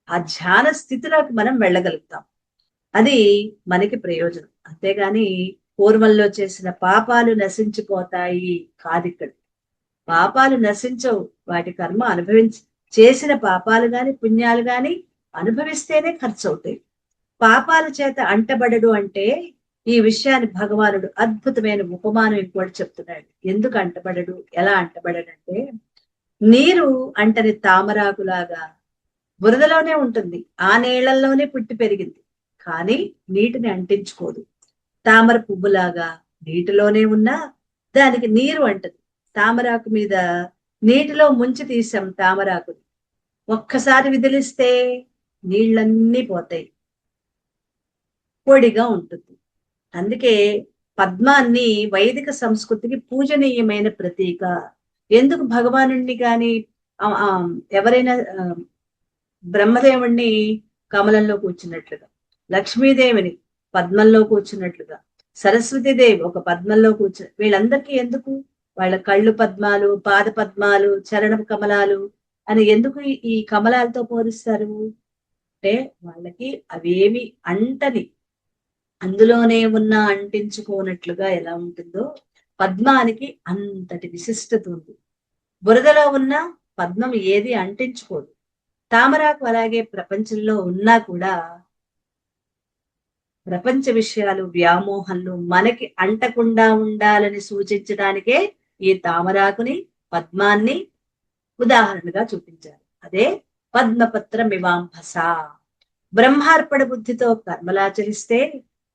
ఆ ధ్యాన స్థితిలోకి మనం వెళ్ళగలుగుతాం. అది మనకి ప్రయోజనం. అంతేగాని పూర్వంలో చేసిన పాపాలు నశించిపోతాయి కాదు ఇక్కడ. పాపాలు నశించవు, వాటి కర్మ చేసిన పాపాలు గాని పుణ్యాలు గాని అనుభవిస్తేనే ఖర్చు అవుతాయి. పాపాల చేత అంటబడడు అంటే ఈ విషయాన్ని భగవానుడు అద్భుతమైన ఉపమానం ఇంకోటి చెప్తున్నాడు. ఎందుకు అంటబడడు, ఎలా అంటబడడంటే, నీరు అంటని తామరాకులాగా బురదలోనే ఉంటుంది, ఆ నీళ్లలోనే పుట్టి పెరిగింది, కానీ నీటిని అంటించుకోదు. తామర పువ్వులాగా నీటిలోనే ఉన్నా దానికి నీరు అంటది. తామరాకు మీద నీటిలో ముంచి తీసాం తామరాకుని, ఒక్కసారి విదిలిస్తే నీళ్ళన్నీ పోతాయి, పొడిగా ఉంటుంది. అందుకే పద్మాన్ని వైదిక సంస్కృతికి పూజనీయమైన ప్రతీక. ఎందుకు భగవానుణ్ణి గాని ఎవరైనా బ్రహ్మదేవుణ్ణి కమలంలో కూర్చున్నట్లుగా, లక్ష్మీదేవిని పద్మంలో కూర్చున్నట్లుగా, సరస్వతీదేవి ఒక పద్మంలో వీళ్ళందరికీ ఎందుకు వాళ్ళ కళ్ళు పద్మాలు, పాద పద్మాలు, చరణ కమలాలు అని ఎందుకు ఈ కమలాలతో పోలిస్తారు అంటే, వాళ్ళకి అవేమి అంటని, అందులోనే ఉన్న అంటించుకోనట్లుగా ఎలా ఉంటుందో పద్మానికి అంతటి విశిష్టత ఉంది. బురదలో ఉన్న పద్మం ఏది అంటించుకోదు. తామరాకు అలాగే ప్రపంచంలో ఉన్నా కూడా ప్రపంచ విషయాలు, వ్యామోహంలు మనకి అంటకుండా ఉండాలని సూచించడానికే ఈ తామరాకుని, పద్మాన్ని ఉదాహరణగా చూపించారు. అదే పద్మపత్ర మివాంభస. బ్రహ్మార్పణ బుద్ధితో కర్మలాచరిస్తే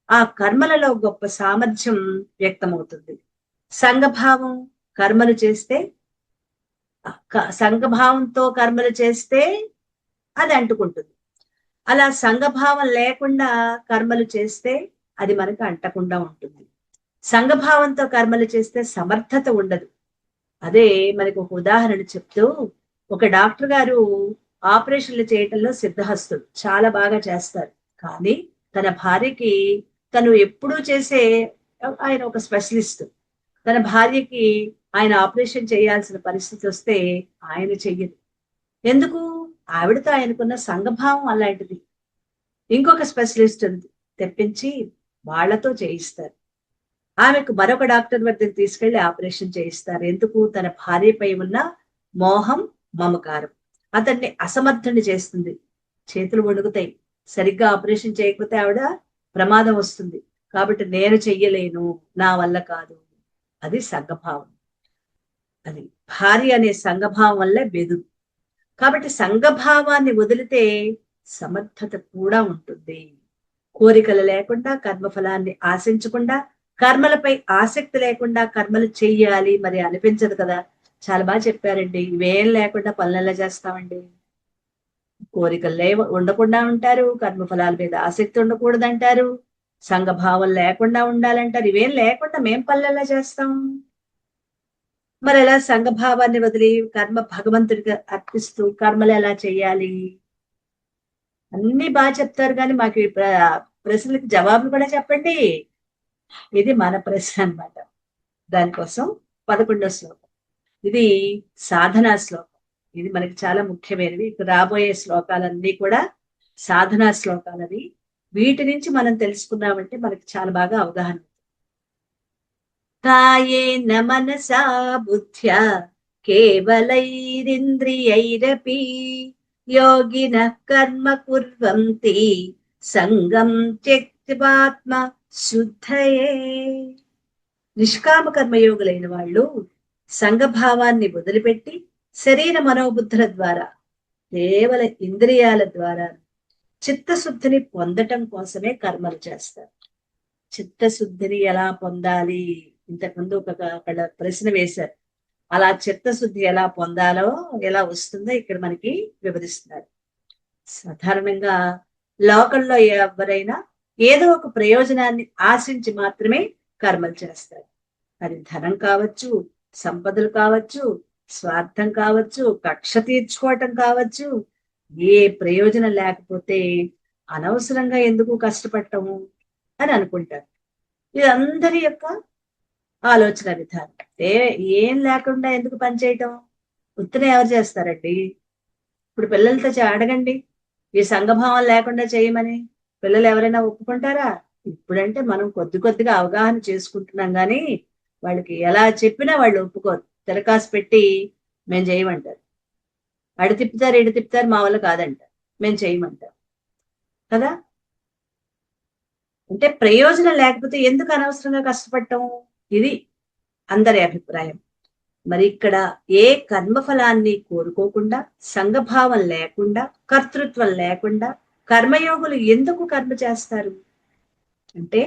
ఆ కర్మలలో గొప్ప సామర్థ్యం వ్యక్తమవుతుంది. సంఘభావం కర్మలు చేస్తే, సంఘభావంతో కర్మలు చేస్తే అది అంటుకుంటుంది. అలా సంఘభావం లేకుండా కర్మలు చేస్తే అది మనకు అంటకుండా ఉంటుంది. సంఘభావంతో కర్మలు చేస్తే సమర్థత ఉండదు. అదే మనకు ఒక ఉదాహరణ చెప్తూ, ఒక డాక్టర్ గారు ఆపరేషన్లు చేయటంలో సిద్ధహస్తుడు, చాలా బాగా చేస్తారు. కానీ తన భార్యకి, తను ఎప్పుడూ చేసే, ఆయన ఒక స్పెషలిస్ట్, తన భార్యకి ఆయన ఆపరేషన్ చేయాల్సిన పరిస్థితి వస్తే ఆయన చెయ్యదు. ఎందుకు? ఆవిడతో ఆయనకున్న సంఘభావం అలాంటిది. ఇంకొక స్పెషలిస్ట్ తెప్పించి వాళ్లతో చేయిస్తారు. ఆమెకు మరొక డాక్టర్ వద్దకు తీసుకెళ్లి ఆపరేషన్ చేయిస్తారు. ఎందుకు? తన భార్యపై ఉన్న మోహం, మమకారం అతన్ని అసమర్థుని చేస్తుంది. చేతులు వణుకుతాయి. సరిగ్గా ఆపరేషన్ చేయకపోతే ఆవిడ ప్రమాదం వస్తుంది, కాబట్టి నేను చెయ్యలేను, నా వల్ల కాదు. అది సంఘభావం. అది భార్య అనే సంఘభావం వల్లే బెదురు. కాబట్టి సంఘభావాన్ని వదిలితే సమర్థత కూడా ఉంటుంది. కోరికలు లేకుండా, కర్మఫలాన్ని ఆశించకుండా, కర్మలపై ఆసక్తి లేకుండా కర్మలు చెయ్యాలి మరి అనిపించదు కదా. చాలా బాగా చెప్పారండి. ఇవేం లేకుండా పనులు ఎలా చేస్తామండి? కోరికలు ఉండకుండా ఉంటారు, కర్మఫలాల మీద ఆసక్తి ఉండకూడదంటారు, సంఘభావం లేకుండా ఉండాలంటారు. ఇవేం లేకుండా మేం పనులు ఎలా చేస్తాం? మరి ఎలా సంఘభావాన్ని వదిలి కర్మ భగవంతుడికి అర్పిస్తూ కర్మలు ఎలా చేయాలి? అన్ని బాగా చెప్తారు కానీ మాకు ఈ ప్రశ్నలకు జవాబులు కూడా చెప్పండి. ఇది మన ప్రశ్న అన్నమాట. దానికోసం 11వ శ్లోకం. ఇది సాధనా శ్లోకం. ఇది మనకి చాలా ముఖ్యమైనవి. ఇప్పుడు రాబోయే శ్లోకాలన్నీ కూడా సాధనా శ్లోకాలవి. వీటి నుంచి మనం తెలుసుకున్నామంటే మనకి చాలా బాగా అవగాహన. కాయేన మనసా బుద్ధ్యా కేవలైరింద్రియైరపి యోగినః కర్మ కుర్వంతి సంగం త్యక్త్వాత్మ శుద్ధయే. నిష్కామ కర్మయోగులైన వాళ్ళు సంఘభావాన్ని వదిలిపెట్టి శరీర మనోబుద్ధుల ద్వారా కేవల ఇంద్రియాల ద్వారా చిత్తశుద్ధిని పొందటం కోసమే కర్మలు చేస్తారు. చిత్తశుద్ధిని ఎలా పొందాలి? ఇంతకుముందు అక్కడ ప్రశ్న వేశారు. అలా చిత్తశుద్ధి ఎలా పొందాలో, ఎలా వస్తుందో ఇక్కడ మనకి వివరిస్తున్నారు. సాధారణంగా లోకంలో ఎవరైనా ఏదో ఒక ప్రయోజనాన్ని ఆశించి మాత్రమే కర్మలు చేస్తారు. అది ధనం కావచ్చు, సంపదలు కావచ్చు, స్వార్థం కావచ్చు, కక్ష తీర్చుకోవటం కావచ్చు. ఏ ప్రయోజనం లేకపోతే అనవసరంగా ఎందుకు కష్టపడటము అని అనుకుంటారు. ఇది అందరి యొక్క ఆలోచన విధానం. ఏం లేకుండా ఎందుకు పనిచేయటం? ఉత్తనే ఎవరు చేస్తారండి? ఇప్పుడు పిల్లలతో అడగండి, ఈ సంఘభావం లేకుండా చేయమని. పిల్లలు ఎవరైనా ఒప్పుకుంటారా? ఇప్పుడంటే మనం కొద్ది కొద్దిగా అవగాహన చేసుకుంటున్నాం కానీ వాళ్ళకి ఎలా చెప్పినా వాళ్ళు ఒప్పుకోరు. తిరకాసు పెట్టి మేము చేయమంటారు. అడి తిప్పుతారు, ఇడి తిప్పుతారు, మా వల్ల కాదంటారు, మేము చేయమంటారు కదా. అంటే ప్రయోజనం లేకపోతే ఎందుకు అనవసరంగా కష్టపడటం? ఇది అందరి అభిప్రాయం. మరి ఇక్కడ ఏ కర్మఫలాన్ని కోరుకోకుండా, సంఘభావం లేకుండా, కర్తృత్వం లేకుండా కర్మయోగులు ఎందుకు కర్మ చేస్తారు అంటే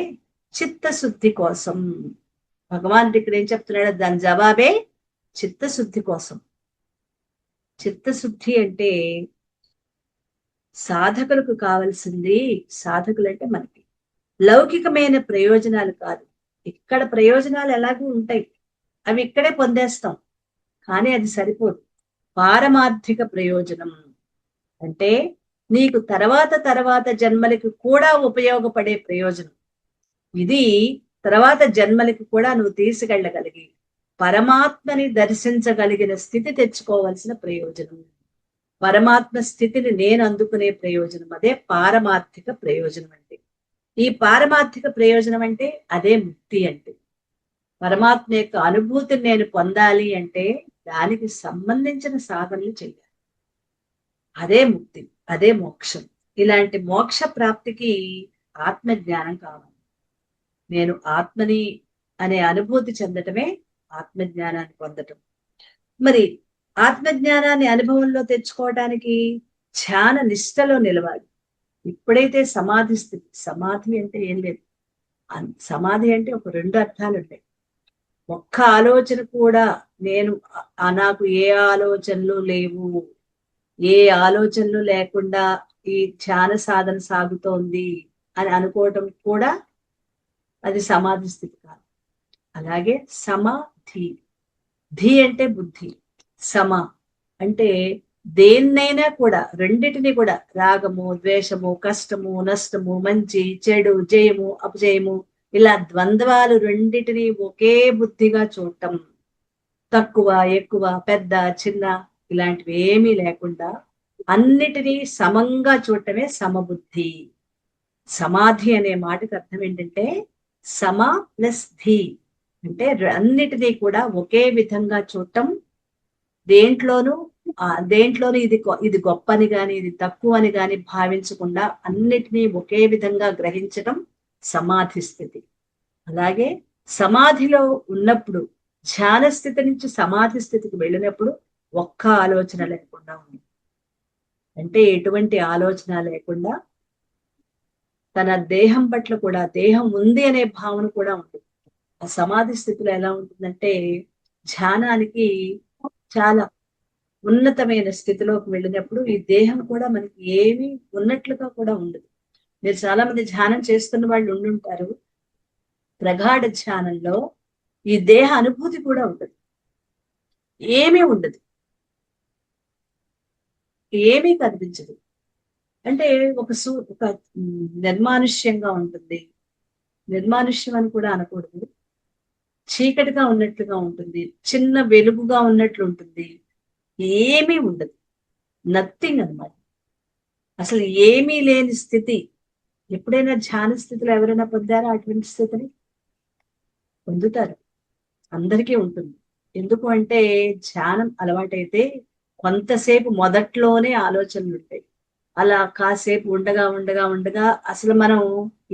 చిత్తశుద్ధి కోసం. భగవానుడు ఇక్కడ ఏం చెప్తున్నాడు? దాని జవాబే చిత్తశుద్ధి కోసం. చిత్తశుద్ధి అంటే సాధకులకు కావాల్సింది, సాధకులు అంటే మనకి లౌకికమైన ప్రయోజనాలు కాదు. ఇక్కడ ప్రయోజనాలు ఎలాగూ ఉంటాయి, అవి ఇక్కడే పొందేస్తాం, కానీ అది సరిపోదు. పారమార్థిక ప్రయోజనం అంటే నీకు తర్వాత జన్మలకు కూడా ఉపయోగపడే ప్రయోజనం. ఇది తర్వాత జన్మలకు కూడా నువ్వు తీసుకెళ్ళగలిగి పరమాత్మని దర్శించగలిగిన స్థితి తెచ్చుకోవాల్సిన ప్రయోజనం. పరమాత్మ స్థితిని నేను అందుకునే ప్రయోజనం, అదే పారమార్థిక ప్రయోజనం అంటే. ఈ పారమార్థిక ప్రయోజనం అంటే అదే ముక్తి అంటే. పరమాత్మ యొక్క అనుభూతిని నేను పొందాలి అంటే దానికి సంబంధించిన సాధనలు చేయాలి. అదే ముక్తి, అదే మోక్షం. ఇలాంటి మోక్ష ప్రాప్తికి ఆత్మజ్ఞానం కావాలి. నేను ఆత్మని అనే అనుభూతి చెందటమే ఆత్మజ్ఞానాన్ని పొందటం. మరి ఆత్మజ్ఞానాన్ని అనుభవంలో తెచ్చుకోవడానికి ధ్యాన నిష్టలో నిలవాలి. ఇప్పుడైతే సమాధి స్థితి, సమాధి అంటే ఏం లేదు, సమాధి అంటే ఒక 2 అర్థాలు ఉంటాయి. ఒక్క ఆలోచన కూడా నేను నాకు ఏ ఆలోచనలు లేవు, ఏ ఆలోచనలు లేకుండా ఈ ధ్యాన సాధన సాగుతోంది అని అనుకోవటం కూడా అది సమాధి స్థితి కాదు. అలాగే సమాధి, ధి అంటే బుద్ధి, సమ అంటే దేన్నైనా కూడా, రెండిటిని కూడా, రాగము, ద్వేషము, కష్టము, నష్టము, మంచి చెడు, జయము, అపజయము, ఇలా ద్వంద్వాలు రెండిటిని ఒకే బుద్ధిగా చూడటం. తక్కువ ఎక్కువ, పెద్ద చిన్న ఇలాంటివి ఏమీ లేకుండా అన్నిటినీ సమంగా చూడటమే సమబుద్ధి. సమాధి అనే మాటకు అర్థం ఏంటంటే సమ ప్లస్ ధి అంటే అన్నిటినీ కూడా ఒకే విధంగా చూడటం. దేంట్లోనూ ఇది గొప్పని గాని ఇది తక్కువ అని గాని భావించకుండా అన్నిటినీ ఒకే విధంగా గ్రహించటం సమాధి స్థితి. అలాగే సమాధిలో ఉన్నప్పుడు, ధ్యాన స్థితి నుంచి సమాధి స్థితికి వెళ్ళినప్పుడు ఒక్క ఆలోచన లేకుండా ఉంది. అంటే ఎటువంటి ఆలోచన లేకుండా తన దేహం పట్ల కూడా, దేహం ఉంది అనే భావన కూడా ఉంటుంది. ఆ సమాధి స్థితిలో ఎలా ఉంటుందంటే ధ్యానానికి చాలా ఉన్నతమైన స్థితిలోకి వెళ్ళినప్పుడు ఈ దేహం కూడా మనకి ఏమీ ఉన్నట్లుగా కూడా ఉండదు. మీరు చాలా మంది ధ్యానం చేస్తున్న వాళ్ళు ఉండుంటారు. ప్రగాఢ ధ్యానంలో ఈ దేహ అనుభూతి కూడా ఉండదు. ఏమీ ఉండదు, ఏమీ కనిపించదు. అంటే ఒక నిర్మానుష్యంగా ఉంటుంది. నిర్మానుష్యం అని కూడా అనకూడదు, చీకటిగా ఉన్నట్లుగా ఉంటుంది, చిన్న వెలుగుగా ఉన్నట్లు ఉంటుంది, ఏమీ ఉండదు, నథింగ్ అన్నమాట. అసలు ఏమీ లేని స్థితి. ఎప్పుడైనా ధ్యాన స్థితిలో ఎవరైనా పొందారా అటువంటి స్థితిని? పొందుతారు, అందరికీ ఉంటుంది. ఎందుకు అంటే ధ్యానం అలవాటైతే కొంతసేపు మొదట్లోనే ఆలోచనలు ఉంటాయి. అలా కాసేపు ఉండగా ఉండగా ఉండగా అసలు మనం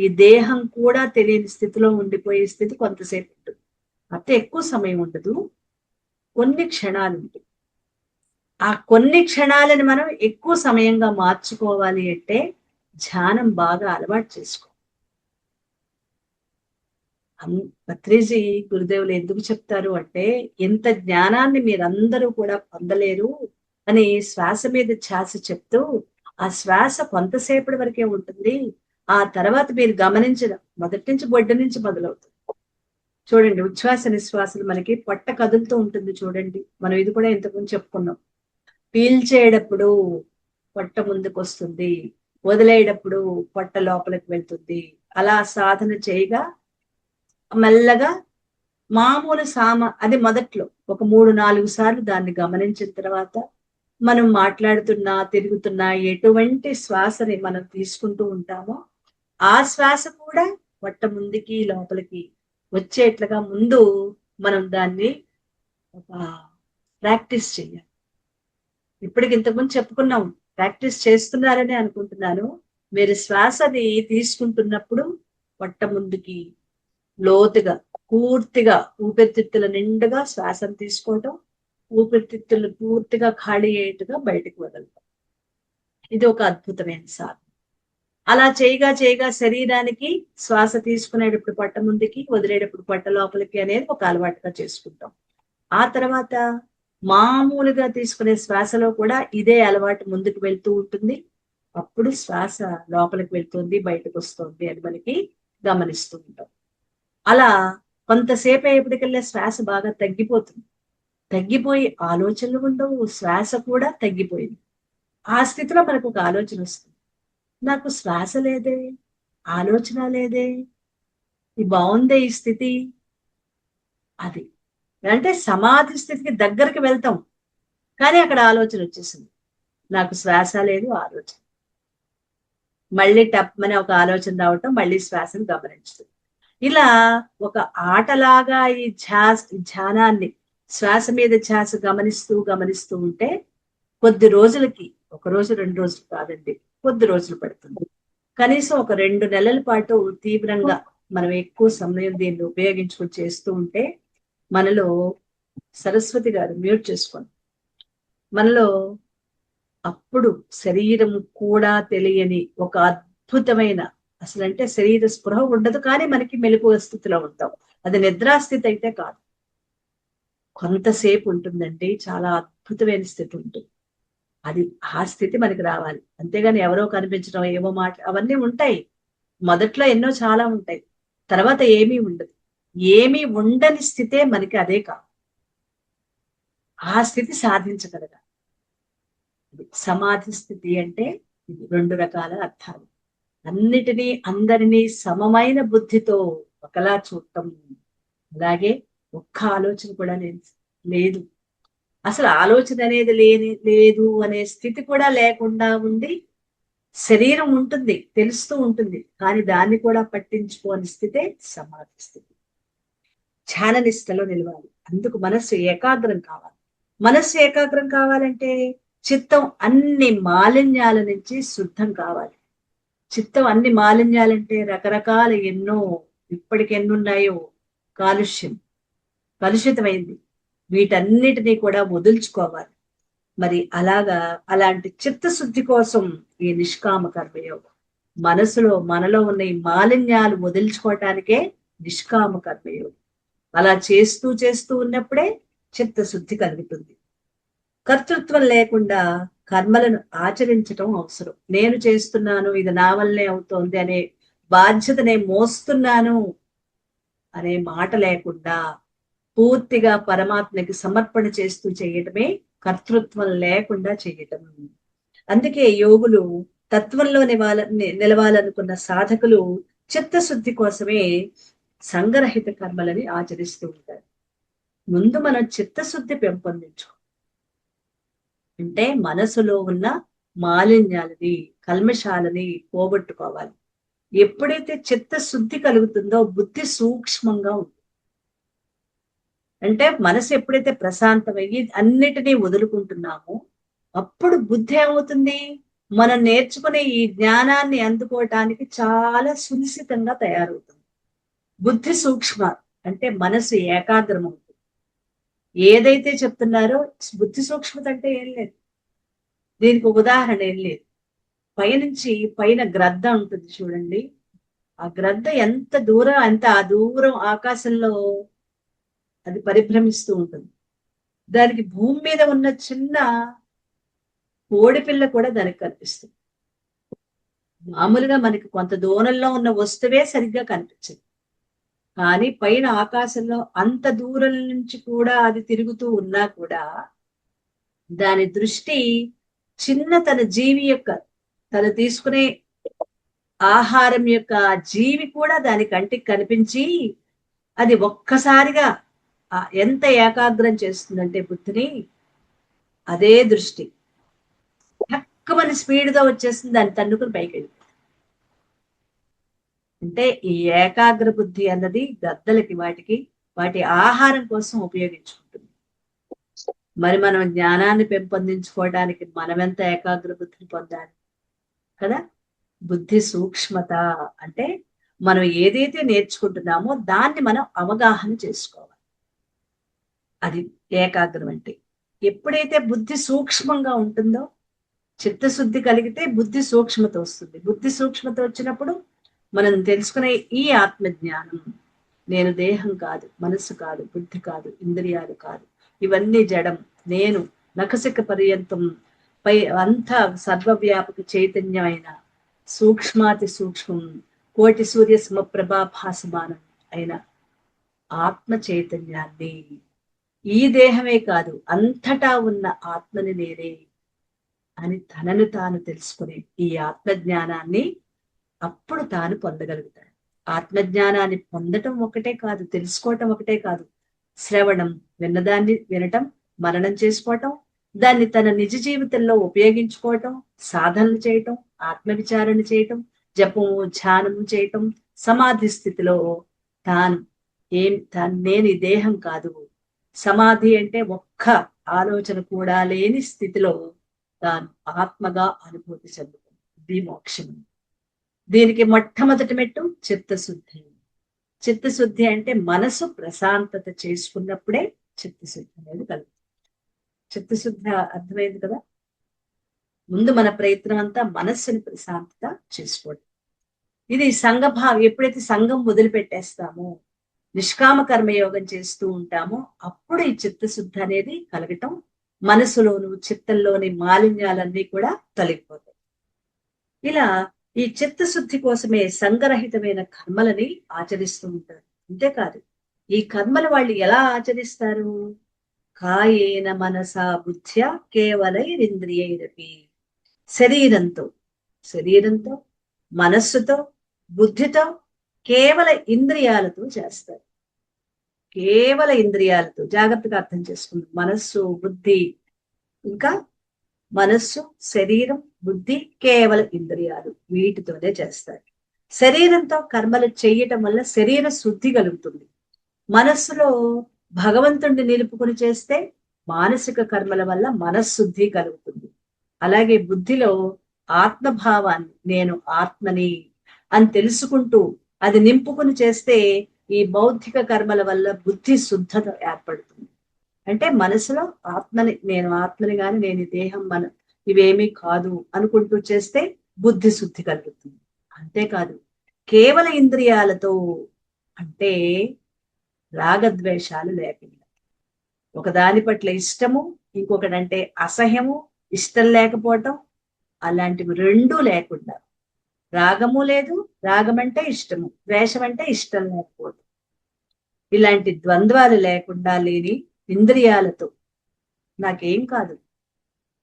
ఈ దేహం కూడా తెలియని స్థితిలో ఉండిపోయే స్థితి కొంతసేపు ఉంటుంది. అంతే, ఎక్కువ సమయం ఉండదు, కొన్ని క్షణాలు ఉంటాయి. ఆ కొన్ని క్షణాలను మనం ఎక్కువ సమయంగా మార్చుకోవాలి అంటే ధ్యానం బాగా అలవాటు చేసుకో. పత్రిజీ గురుదేవులు ఎందుకు చెప్తారు అంటే, ఎంత జ్ఞానాన్ని మీరందరూ కూడా పొందలేరు అని శ్వాస మీద ధ్యాస చెప్తూ, ఆ శ్వాస కొంతసేపటి వరకే ఉంటుంది, ఆ తర్వాత మీరు గమనించడం మొదటి నుంచి బొడ్డు నుంచి మొదలవుతుంది. చూడండి, ఉచ్ఛ్వాస నిశ్వాసలు మనకి పొట్ట కదులుతూ ఉంటుంది చూడండి. మనం ఇది కూడా ఇంతకుముందు చెప్పుకున్నాం. పీల్చేటప్పుడు పొట్ట ముందుకు వస్తుంది, వదిలేటప్పుడు పొట్ట లోపలికి వెళ్తుంది. అలా సాధన చేయగా మెల్లగా మామూలు అది మొదట్లో ఒక 3-4 సార్లు దాన్ని గమనించిన తర్వాత మనం మాట్లాడుతున్నా తిరుగుతున్నా ఎటువంటి శ్వాసని మనం తీసుకుంటూ ఉంటామో ఆ శ్వాస కూడా పొట్ట ముందుకి లోపలికి వచ్చేట్లుగా ముందు మనం దాన్ని ఒక ప్రాక్టీస్ చేయాలి. ఇప్పటికి ఇంతకుముందు చెప్పుకున్నాం, ప్రాక్టీస్ చేస్తున్నారని అనుకుంటున్నాను. మీరు శ్వాసని తీసుకుంటున్నప్పుడు పొట్ట ముందుకి లోతుగా పూర్తిగా ఊపిరితిత్తుల నిండుగా శ్వాసను తీసుకోవటం, ఊపిరితిత్తులు పూర్తిగా ఖాళీ అయ్యేట్టుగా బయటకు వదలటం. ఇది ఒక అద్భుతమైన సాధన. అలా చేయగా చేయగా శరీరానికి శ్వాస తీసుకునేటప్పుడు పొట్ట ముందుకి, వదిలేటప్పుడు పొట్ట లోపలికి అనేది ఒక అలవాటుగా చేసుకుంటాం. ఆ తర్వాత మామూలుగా తీసుకునే శ్వాసలో కూడా ఇదే అలవాటు ముందుకు వెళ్తూ ఉంటుంది. అప్పుడు శ్వాస లోపలికి వెళ్తుంది, బయటకు వస్తుంది అని మనకి గమనిస్తూ ఉంటాం. అలా కొంతసేపు అయ్యేప్పటికల్లా శ్వాస బాగా తగ్గిపోతుంది. తగ్గిపోయి ఆలోచనలు ఉండవు, శ్వాస కూడా తగ్గిపోయింది. ఆ స్థితిలో మనకు ఒక ఆలోచన వస్తుంది, నాకు శ్వాస లేదే, ఆలోచన లేదే, ఇది బాగుందే ఈ స్థితి. అది అంటే సమాధి స్థితికి దగ్గరికి వెళ్తాం, కానీ అక్కడ ఆలోచన వచ్చేసింది, నాకు శ్వాస లేదు, ఆలోచన. మళ్ళీ టప్మని ఒక ఆలోచన రావటం, మళ్ళీ శ్వాసను గమనించుతుంది. ఇలా ఒక ఆటలాగా ఈ ధ్యానాన్ని శ్వాస మీద ధ్యాస గమనిస్తూ గమనిస్తూ ఉంటే కొద్ది రోజులకి, 1 రోజు 2 రోజులు కాదండి, కొద్ది రోజులు పడుతుంది. కనీసం ఒక 2 నెలల పాటు తీవ్రంగా మనం ఎక్కువ సమయం దీన్ని ఉపయోగించుకుని చేస్తూ ఉంటే మనలో, సరస్వతి గారు మ్యూట్ చేసుకోండి, మనలో అప్పుడు శరీరం కూడా తెలియని ఒక అద్భుతమైన, అసలంటే శరీర స్పృహ ఉండదు కానీ మనకి మెలకువ స్థితిలో ఉంటాం. అది నిద్రాస్థితి అయితే కాదు, కొంతసేపు ఉంటుందండి, చాలా అద్భుతమైన స్థితి ఉంటుంది. అది ఆ స్థితి మనకి రావాలి. అంతేగాని ఎవరో కనిపించడం, ఏవో మాట అవన్నీ ఉంటాయి. మొదట్లో ఎన్నో చాలా ఉంటాయి, తర్వాత ఏమీ ఉండదు. ఏమీ ఉండని స్థితే మనకి అదే కాదు. ఆ స్థితి సాధించగలగాలి. సమాధి స్థితి అంటే ఇది 2 రకాల అర్థాలు. అన్నిటినీ అందరినీ సమమైన బుద్ధితో ఒకలా చూడటం, అలాగే ఒక్క ఆలోచన కూడా లేదు, అసలు ఆలోచన అనేది లేదు అనే స్థితి కూడా లేకుండా ఉండి, శరీరం ఉంటుంది, తెలుస్తూ ఉంటుంది, కానీ దాన్ని కూడా పట్టించుకోని స్థితే సమాధి స్థితి. ధ్యాన నిష్టలో నిలవాలి. అందుకు మనస్సు ఏకాగ్రం కావాలి. మనస్సు ఏకాగ్రం కావాలంటే చిత్తం అన్ని మాలిన్యాల నుంచి శుద్ధం కావాలి. చిత్తం అన్ని మాలిన్యాలంటే రకరకాల ఎన్నో, ఇప్పటికి ఎన్నున్నాయో, కాలుష్యం, కలుషితమైంది, వీటన్నిటినీ కూడా వదుల్చుకోవాలి. మరి అలాంటి చిత్తశుద్ధి కోసం ఈ నిష్కామ కర్మయోగం, మనలో ఉన్న ఈ మాలిన్యాలు వదిల్చుకోవటానికే నిష్కామ కర్మయోగం. అలా చేస్తూ చేస్తూ ఉన్నప్పుడే చిత్తశుద్ధి కలుగుతుంది. కర్తృత్వం లేకుండా కర్మలను ఆచరించటం అవసరం. నేను చేస్తున్నాను, ఇది నా వల్లే అవుతోంది అనే బాధ్యత నేను మోస్తున్నాను అనే మాట లేకుండా పూర్తిగా పరమాత్మకి సమర్పణ చేస్తూ చేయటమే కర్తృత్వం లేకుండా చేయటం. అందుకే యోగులు తత్వంలో నిలవాలనుకున్న సాధకులు చిత్తశుద్ధి కోసమే సంగరహిత కర్మలని ఆచరిస్తూ ఉంటారు. ముందు మనం చిత్తశుద్ధి పెంపొందించు అంటే మనసులో ఉన్న మాలిన్యాలని కల్మషాలని పోగొట్టుకోవాలి. ఎప్పుడైతే చిత్తశుద్ధి కలుగుతుందో బుద్ధి సూక్ష్మంగా ఉంటుంది. అంటే మనసు ఎప్పుడైతే ప్రశాంతమయ్యి అన్నిటినీ వదులుకుంటున్నామో అప్పుడు బుద్ధి ఏమవుతుంది, మనం నేర్చుకునే ఈ జ్ఞానాన్ని అందుకోవటానికి చాలా సునిశ్చితంగా తయారవుతుంది. బుద్ధి సూక్ష్మ అంటే మనసు ఏకాగ్రం అవుతుంది. ఏదైతే చెప్తున్నారో బుద్ధి సూక్ష్మత అంటే ఏం లేదు. దీనికి ఉదాహరణ ఏం లేదు. పైనుంచి పైన గ్రద్ద ఉంటుంది చూడండి. ఆ గ్రద్ద ఎంత దూరం అంత ఆ దూరం ఆకాశంలో అది పరిభ్రమిస్తూ ఉంటుంది. దానికి భూమి మీద ఉన్న చిన్న కోడి పిల్ల కూడా దానికి కనిపిస్తుంది. మామూలుగా మనకి కొంత దూరంలో ఉన్న వస్తువే సరిగ్గా కనిపించదు. కానీ పైన ఆకాశంలో అంత దూరం నుంచి కూడా అది తిరుగుతూ ఉన్నా కూడా దాని దృష్టి చిన్న తన జీవి యొక్క తను తీసుకునే ఆహారం యొక్క జీవి కూడా దాని కంటికి కనిపించి అది ఒక్కసారిగా ఎంత ఏకాగ్రం చేస్తుందంటే బుద్ధిని, అదే దృష్టి తక్కువ స్పీడ్గా వచ్చేస్తుంది, దాన్ని తన్నుకుని పైకి వెళ్ళిపోతుంది. అంటే ఈ ఏకాగ్ర బుద్ధి అన్నది గద్దలకి వాటి ఆహారం కోసం ఉపయోగించుకుంటుంది. మరి మనం జ్ఞానాన్ని పెంపొందించుకోవడానికి మనం ఎంత ఏకాగ్ర బుద్ధిని పొందాలి కదా. బుద్ధి సూక్ష్మత అంటే మనం ఏదైతే నేర్చుకుంటున్నామో దాన్ని మనం అవగాహన చేసుకోవాలి. అది ఏకాగ్రం అంటే. ఎప్పుడైతే బుద్ధి సూక్ష్మంగా ఉంటుందో, చిత్తశుద్ధి కలిగితే బుద్ధి సూక్ష్మత వస్తుంది. బుద్ధి సూక్ష్మత వచ్చినప్పుడు మనం తెలుసుకునే ఈ ఆత్మజ్ఞానం, నేను దేహం కాదు, మనస్సు కాదు, బుద్ధి కాదు, ఇంద్రియాలు కాదు, ఇవన్నీ జడం, నేను నఖశిఖ పర్యంతం పై అంతా సర్వవ్యాపక చైతన్యమైన సూక్ష్మాతి సూక్ష్మం కోటి సూర్య సమప్రభా భాసమానం అయిన ఆత్మ చైతన్యాన్ని, ఈ దేహమే కాదు అంతటా ఉన్న ఆత్మని నేనే అని తనను తాను తెలుసుకునే ఈ ఆత్మజ్ఞానాన్ని అప్పుడు తాను పొందగలుగుతాడు. ఆత్మజ్ఞానాన్ని పొందటం ఒకటే కాదు, తెలుసుకోవటం ఒకటే కాదు, శ్రవణం, విన్నదాన్ని వినటం, మననం చేసుకోవటం, దాన్ని తన నిజ జీవితంలో ఉపయోగించుకోవటం, సాధనలు చేయటం, ఆత్మవిచారణ చేయటం, జపము ధ్యానము చేయటం, సమాధి స్థితిలో తాను నేను ఈ దేహం కాదు, సమాధి అంటే ఒక్క ఆలోచన కూడా లేని స్థితిలో తాను ఆత్మగా అనుభూతి చెందుతుంది. ఇది మోక్షం. దీనికి మొట్టమొదటి మెట్టు చిత్తశుద్ధి. చిత్తశుద్ధి అంటే మనసు ప్రశాంతత చేసుకున్నప్పుడే చిత్తశుద్ధి అనేది కలుగుతుంది. చిత్తశుద్ధి అర్థమైంది కదా. ముందు మన ప్రయత్నం అంతా మనస్సుని ప్రశాంతత చేసుకోవడం. ఇది సంఘభావం. ఎప్పుడైతే సంఘం వదిలిపెట్టేస్తామో, నిష్కామ కర్మయోగం చేస్తూ ఉంటామో అప్పుడు ఈ చిత్తశుద్ధి అనేది కలగటం, మనసులోను చిత్తంలోని మాలిన్యాలన్నీ కూడా తొలగిపోతాయి. ఇలా ఈ చిత్తశుద్ధి కోసమే సంగరహితమైన కర్మలని ఆచరిస్తూ ఉంటారు. అంతేకాదు, ఈ కర్మలు వాళ్ళు ఎలా ఆచరిస్తారు? కాయేన మనసా బుద్ధ్యా కేవలైరింద్రియైరపి. శరీరంతో మనస్సుతో బుద్ధితో కేవల ఇంద్రియాలతో చేస్తారు. కేవల ఇంద్రియాలతో జాగ్రత్తగా అర్థం చేసుకుంటాం. మనస్సు, బుద్ధి, ఇంకా మనస్సు, శరీరం, బుద్ధి, కేవల ఇంద్రియాలు, వీటితోనే చేస్తారు. శరీరంతో కర్మలు చేయటం వల్ల శరీర శుద్ధి కలుగుతుంది. మనస్సులో భగవంతుణ్ణి నిలుపుకుని చేస్తే మానసిక కర్మల వల్ల మనశ్శుద్ధి కలుగుతుంది. అలాగే బుద్ధిలో ఆత్మభావాన్ని, నేను ఆత్మని అని తెలుసుకుంటూ అది నింపుకుని చేస్తే ఈ బౌద్ధిక కర్మల వల్ల బుద్ధి శుద్ధత ఏర్పడుతుంది. అంటే మనసులో నేను ఆత్మని గాని, నేను దేహం ఇవేమీ కాదు అనుకుంటూ చేస్తే బుద్ధి శుద్ధి కలుగుతుంది. అంతేకాదు, కేవల ఇంద్రియాలతో అంటే రాగద్వేషాలు లేకుండా, ఒకదాని పట్ల ఇష్టము, ఇంకొకటంటే అసహ్యము, ఇష్టం లేకపోవటం, అలాంటివి రెండూ లేకుండా, రాగము లేదు, రాగం అంటే ఇష్టము, ద్వేషం అంటే ఇష్టం లేకపోవటం, ఇలాంటి ద్వంద్వాలు లేకుండా లేని ఇంద్రియాలతో నాకేం కాదు,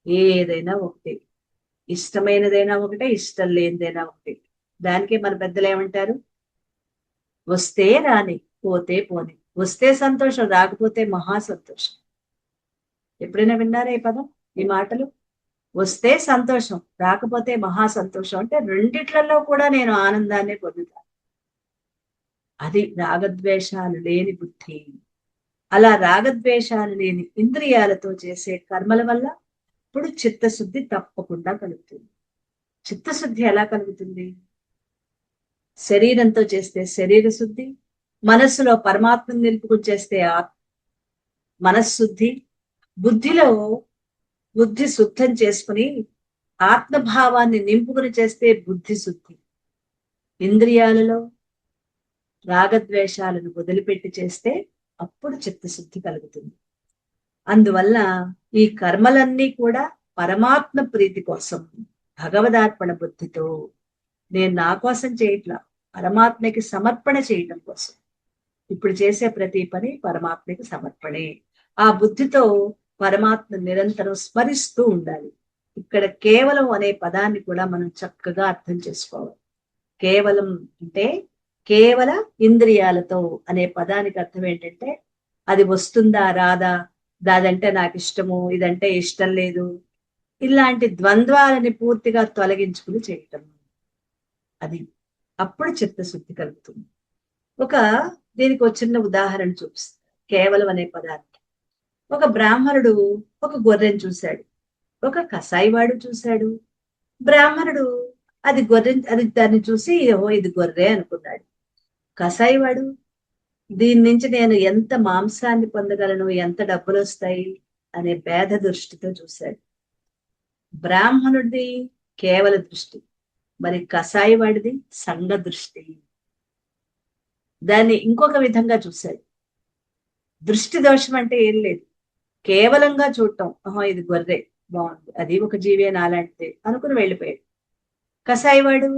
ఏదైనా ఒకటి, ఇష్టమైనదైనా ఒకటే, ఇష్టం లేనిదైనా ఒకటి. దానికే మన పెద్దలు ఏమంటారు, వస్తే రాని, పోతే పోని. వస్తే సంతోషం, రాకపోతే మహా సంతోషం. ఎప్పుడైనా విన్నారా ఈ పదం, ఈ మాటలు? వస్తే సంతోషం, రాకపోతే మహా సంతోషం. అంటే రెండిట్లలో కూడా నేను ఆనందాన్ని పొందుతాను. అది రాగద్వేషాలు లేని బుద్ధి. అలా రాగద్వేషాలు లేని ఇంద్రియాలతో చేసే కర్మల వల్ల ఇప్పుడు చిత్తశుద్ధి తప్పకుండా కలుగుతుంది. చిత్తశుద్ధి ఎలా కలుగుతుంది? శరీరంతో చేస్తే శరీర శుద్ధి, మనస్సులో పరమాత్మను నిలుపుకుని చేస్తే మనశ్శుద్ధి, బుద్ధిలో బుద్ధి శుద్ధం చేసుకుని ఆత్మభావాన్ని నింపుకుని చేస్తే బుద్ధి శుద్ధి. ఇంద్రియాలలో రాగద్వేషాలను వదిలిపెట్టి చేస్తే అప్పుడు చిత్తశుద్ధి కలుగుతుంది. అందువల్ల ఈ కర్మలన్నీ కూడా పరమాత్మ ప్రీతి కోసం, భగవదార్పణ బుద్ధితో, నేను నా కోసం చేయట్లా, పరమాత్మకి సమర్పణ చేయటం కోసం. ఇప్పుడు చేసే ప్రతి పని పరమాత్మకి సమర్పణే. ఆ బుద్ధితో పరమాత్మ నిరంతరం స్మరిస్తూ ఉండాలి. ఇక్కడ కేవలం అనే పదాన్ని కూడా మనం చక్కగా అర్థం చేసుకోవాలి. కేవలం అంటే కేవల ఇంద్రియాలతో అనే పదానికి అర్థం ఏంటంటే, అది వస్తుందా రాదా, దాదంటే నాకు ఇష్టము, ఇదంటే ఇష్టం లేదు, ఇలాంటి ద్వంద్వాలని పూర్తిగా తొలగించుకుని చేయటం. అది అప్పుడు చిత్తశుద్ధి కలుగుతుంది. దీనికి ఒక చిన్న ఉదాహరణ చూపిస్తాను. కేవలం అనే పదార్థం, ఒక బ్రాహ్మణుడు ఒక గొర్రెను చూశాడు, ఒక కసాయివాడు చూశాడు. బ్రాహ్మణుడు అది దాన్ని చూసి ఓ ఇది గొర్రె అనుకున్నాడు. కసాయివాడు దీని నుంచి నేను ఎంత మాంసాన్ని పొందగలను, ఎంత డబ్బులు వస్తాయి అనే భేద దృష్టితో చూశాడు. బ్రాహ్మణుడిది కేవల దృష్టి, మరి కసాయివాడిది సంఘ దృష్టి. దాన్ని ఇంకొక విధంగా చూశాడు. దృష్టి దోషం అంటే ఏం లేదు, కేవలంగా చూడటం, ఇది గొర్రె బాగుంది, అది ఒక జీవే నాలాంటిదే అనుకుని వెళ్ళిపోయాడు. కసాయివాడు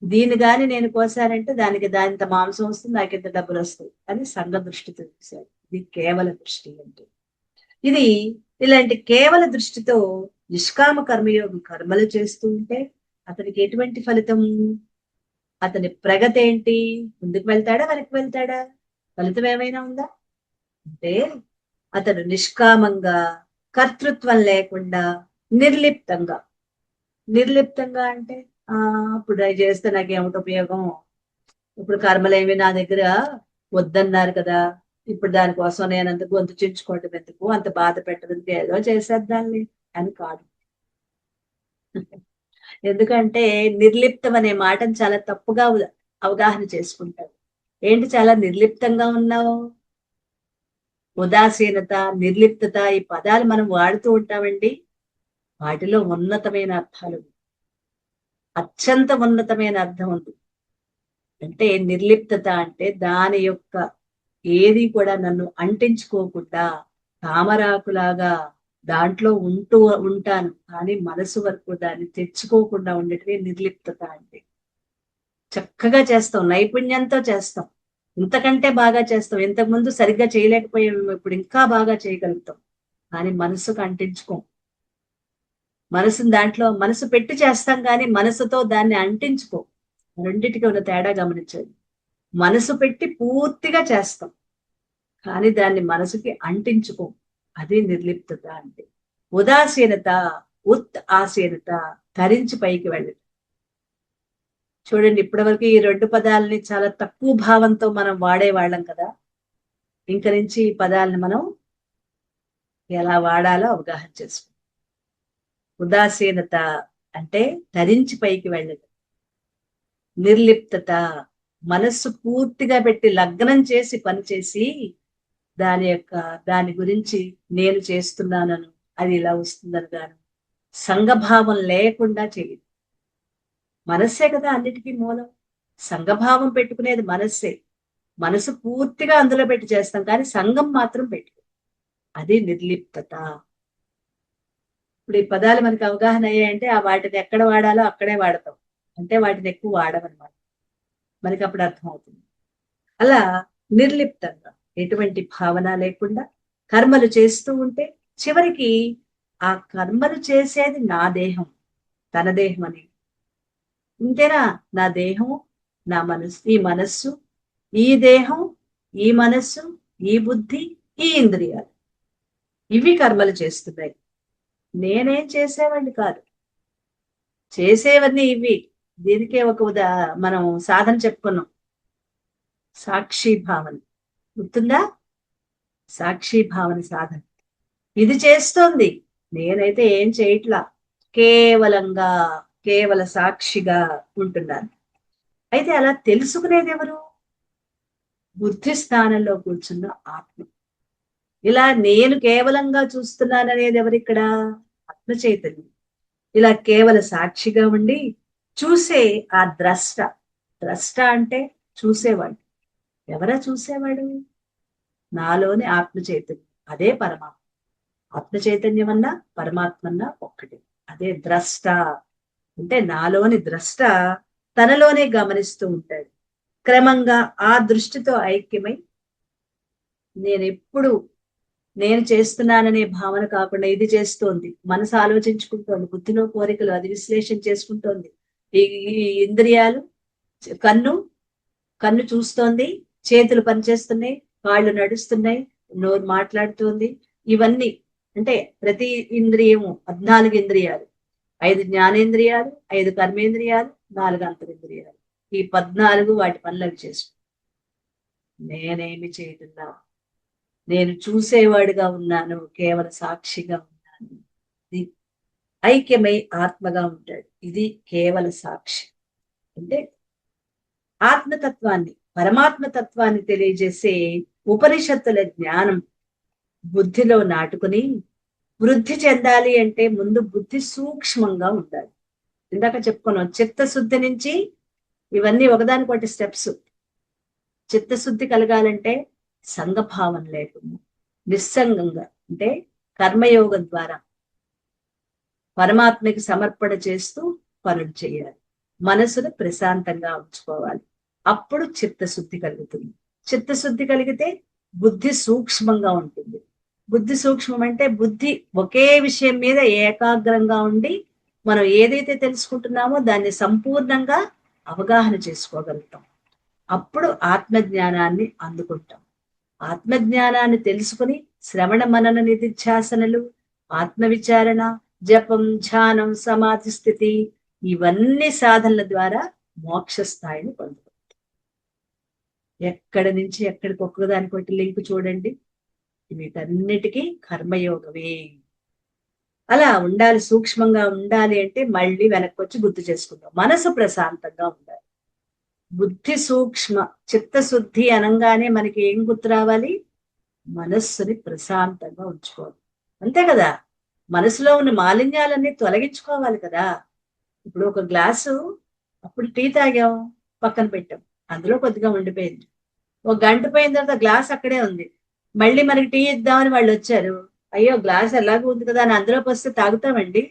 దీన్ని గాని నేను కోసానంటే దానింత మాంసం వస్తుంది, నాకు ఇంత డబ్బులు వస్తాయి అని సంఘ దృష్టితో చూశాడు. ఇది కేవల దృష్టి అంటే. ఇది ఇలాంటి కేవల దృష్టితో నిష్కామ కర్మయోగి కర్మలు చేస్తూ ఉంటే అతనికి ఎటువంటి ఫలితం, అతని ప్రగతి ఏంటి, ముందుకు వెళ్తాడా వెనక్కి వెళ్తాడా, ఫలితం ఏమైనా ఉందా అంటే అతడు నిష్కామంగా, కర్తృత్వం లేకుండా, నిర్లిప్తంగా. నిర్లిప్తంగా అంటే ఇప్పుడు అవి చేస్తే నాకు ఏమిటి ఉపయోగం, ఇప్పుడు కర్మలేమి నా దగ్గర వద్దన్నారు కదా, ఇప్పుడు దానికోసం నేను అంత గొంతు చించుకోవటం ఎందుకు, అంత బాధ పెట్టడం, ఏదో చేసేద్దాన్ని అని కాదు. ఎందుకంటే నిర్లిప్తం అనే మాటను చాలా తప్పుగా అవగాహన చేసుకుంటారు. ఏంటి చాలా నిర్లిప్తంగా ఉన్నావు, ఉదాసీనత, నిర్లిప్తత, ఈ పదాలు మనం వాడుతూ ఉంటామండి. వాటిలో ఉన్నతమైన అర్థాలు, అత్యంత ఉన్నతమైన అర్థం ఉంది. అంటే నిర్లిప్తత అంటే దాని యొక్క ఏది కూడా నన్ను అంటించుకోకుండా తామరాకులాగా దాంట్లో ఉంటాను, కానీ మనసు వరకు దాన్ని తెచ్చుకోకుండా ఉండటమే నిర్లిప్తత అంటే. చక్కగా చేస్తాం, నైపుణ్యంతో చేస్తాం, ఇంతకంటే బాగా చేస్తాం. ఇంతకుముందు సరిగ్గా చేయలేకపోయాం, ఇప్పుడు ఇంకా బాగా చేయగలుగుతాం, కానీ మనసుకు అంటించుకోం. మనసుని దాంట్లో మనసు పెట్టి చేస్తాం, కానీ మనసుతో దాన్ని అంటించుకో. రెండిటికి ఉన్న తేడా గమనించండి. మనసు పెట్టి పూర్తిగా చేస్తాం, కానీ దాన్ని మనసుకి అంటించుకో. అది నిర్లిప్తత అంటే. ఉదాసీనత, ఆసీనత, ధరించి పైకి వెళ్ళదు. చూడండి, ఇప్పటి ఈ రెండు పదాలని చాలా తక్కువ భావంతో మనం వాడేవాళ్ళం కదా. ఇంక నుంచి ఈ పదాలని మనం ఎలా వాడాలో అవగాహన చేసుకుంటాం. ఉదాసీనత అంటే ధరించి పైకి వెళ్ళదు. నిర్లిప్తత మనస్సు పూర్తిగా పెట్టి లగ్నం చేసి పనిచేసి దాని గురించి నేను చేస్తున్నానను, అది ఇలా వస్తుందని గాను సంఘభావం లేకుండా చేయదు. మనస్సే కదా అన్నిటికీ మూలం. సంఘభావం పెట్టుకునేది మనస్సే. మనసు పూర్తిగా అందులో పెట్టి చేస్తాం, కానీ సంఘం మాత్రం పెట్టుకో. అది నిర్లిప్తత. ఇప్పుడు ఈ పదాలు మనకు అవగాహన అయ్యాయంటే వాటిని ఎక్కడ వాడాలో అక్కడే వాడతాం, అంటే వాటిని ఎక్కువ వాడమన్నమాట. మనకి అప్పుడు అర్థం అవుతుంది. అలా నిర్లిప్తంగా, ఎటువంటి భావన లేకుండా కర్మలు చేస్తూ ఉంటే చివరికి ఆ కర్మలు చేసేది నా దేహం, తన దేహం అని. ఇంతేనా? నా దేహం, నా మనస్సు, ఈ మనస్సు, ఈ దేహం, ఈ మనస్సు, ఈ బుద్ధి, ఈ ఇంద్రియాలు, ఇవి కర్మలు చేస్తున్నాయి. నేనేం చేసేవాడిని కాదు, చేసేవన్నీ ఇవి. దీనికే ఒక మనం సాధన చెప్పుకున్నాం, సాక్షి భావన. గుర్తుందా? సాక్షి భావన సాధన ఇది చేస్తోంది. నేనైతే ఏం చేయట్లా, కేవలంగా కేవల సాక్షిగా ఉంటున్నాను. అయితే అలా తెలుసుకునేది ఎవరు? బుద్ధి స్థానంలో కూర్చున్న ఆత్మ. ఇలా నేను కేవలంగా చూస్తున్నాననేది ఎవరిక్కడ? ఆత్మ చైతన్యం. ఇలా కేవల సాక్షిగా ఉండి చూసే ఆ ద్రష్ట. ద్రష్ట అంటే చూసేవాడు. ఎవరా చూసేవాడు? నాలోని ఆత్మ చైతన్యం, అదే పరమాత్మ. ఆత్మ చైతన్యం అన్నా పరమాత్మన్నా ఒక్కటి. అదే ద్రష్ట. అంటే నాలోని ద్రష్ట తనలోనే గమనిస్తూ ఉంటాడు. క్రమంగా ఆ దృష్టితో ఐక్యమై నేనెప్పుడు నేను చేస్తున్నాననే భావన కాకుండా ఇది చేస్తోంది. మనసు ఆలోచించుకుంటోంది, బుద్ధిలో కోరికలు అది విశ్లేషణ చేసుకుంటోంది. ఈ ఇంద్రియాలు, కన్ను కన్ను చూస్తోంది, చేతులు పనిచేస్తున్నాయి, కాళ్ళు నడుస్తున్నాయి, నోరు మాట్లాడుతోంది. ఇవన్నీ అంటే ప్రతి ఇంద్రియము 14 ఇంద్రియాలు, 5 జ్ఞానేంద్రియాలు, 5 కర్మేంద్రియాలు, 4 అంతరింద్రియాలు. ఈ 14 వాటి పనులు అవి చేసుకుంటాయి. నేనేమి చేయకుండా నేను చూసేవాడిగా ఉన్నాను, కేవల సాక్షిగా ఉన్నాను. ఐక్యమై ఆత్మగా ఉంటాడు. ఇది కేవల సాక్షి. అంటే ఆత్మతత్వాన్ని, పరమాత్మ తత్వాన్ని తెలియజేసే ఉపనిషత్తుల జ్ఞానం బుద్ధిలో నాటుకుని వృద్ధి చెందాలి అంటే ముందు బుద్ధి సూక్ష్మంగా ఉండాలి. ఇందాక చెప్పుకున్నాం, చిత్తశుద్ధి నుంచి ఇవన్నీ ఒకదానికొకటి స్టెప్స్. చిత్తశుద్ధి కలగాలంటే సంఘభావం లేకుండా నిస్సంగంగా, అంటే కర్మయోగం ద్వారా పరమాత్మకి సమర్పణ చేస్తూ పనులు చేయాలి. మనసును ప్రశాంతంగా ఉంచుకోవాలి. అప్పుడు చిత్తశుద్ధి కలుగుతుంది. చిత్తశుద్ధి కలిగితే బుద్ధి సూక్ష్మంగా ఉంటుంది. బుద్ధి సూక్ష్మం అంటే బుద్ధి ఒకే విషయం మీద ఏకాగ్రంగా ఉండి మనం ఏదైతే తెలుసుకుంటున్నామో దాన్ని సంపూర్ణంగా అవగాహన చేసుకోగలుగుతాం. అప్పుడు ఆత్మజ్ఞానాన్ని అందుకుంటాం. ఆత్మజ్ఞానాన్ని తెలుసుకుని శ్రవణ మనన నిధిధ్యాసనలు, ఆత్మవిచారణ, జపం, ధ్యానం, సమాధి స్థితి, ఇవన్నీ సాధనల ద్వారా మోక్ష స్థాయిని పొందుతాం. ఎక్కడి నుంచి ఎక్కడికి ఒక్కదానికొకటి లింక్ చూడండి. వీటన్నిటికీ కర్మయోగమే. అలా ఉండాలి, సూక్ష్మంగా ఉండాలి అంటే మళ్ళీ వెనక్కి వచ్చి గుర్తు చేసుకుందాం. మనసు ప్రశాంతంగా ఉండాలి. బుద్ధి సూక్ష్మ, చిత్తశుద్ధి అనగానే మనకి ఏం గుర్తు రావాలి? మనస్సుని ప్రశాంతంగా ఉంచుకోవాలి. అంతే కదా? మనసులో ఉన్న మాలిన్యాలన్నీ తొలగించుకోవాలి కదా. ఇప్పుడు ఒక గ్లాసు, అప్పుడు టీ తాగాం, పక్కన పెట్టాం, అందులో కొద్దిగా ఉండిపోయింది. ఒక గంట పోయిన తర్వాత గ్లాస్ అక్కడే ఉంది. మళ్ళీ మనకి టీ ఇద్దామని వాళ్ళు వచ్చారు. అయ్యో గ్లాస్ ఎలాగో ఉంది కదా అని అందులో పోస్తే తాగుతామండి?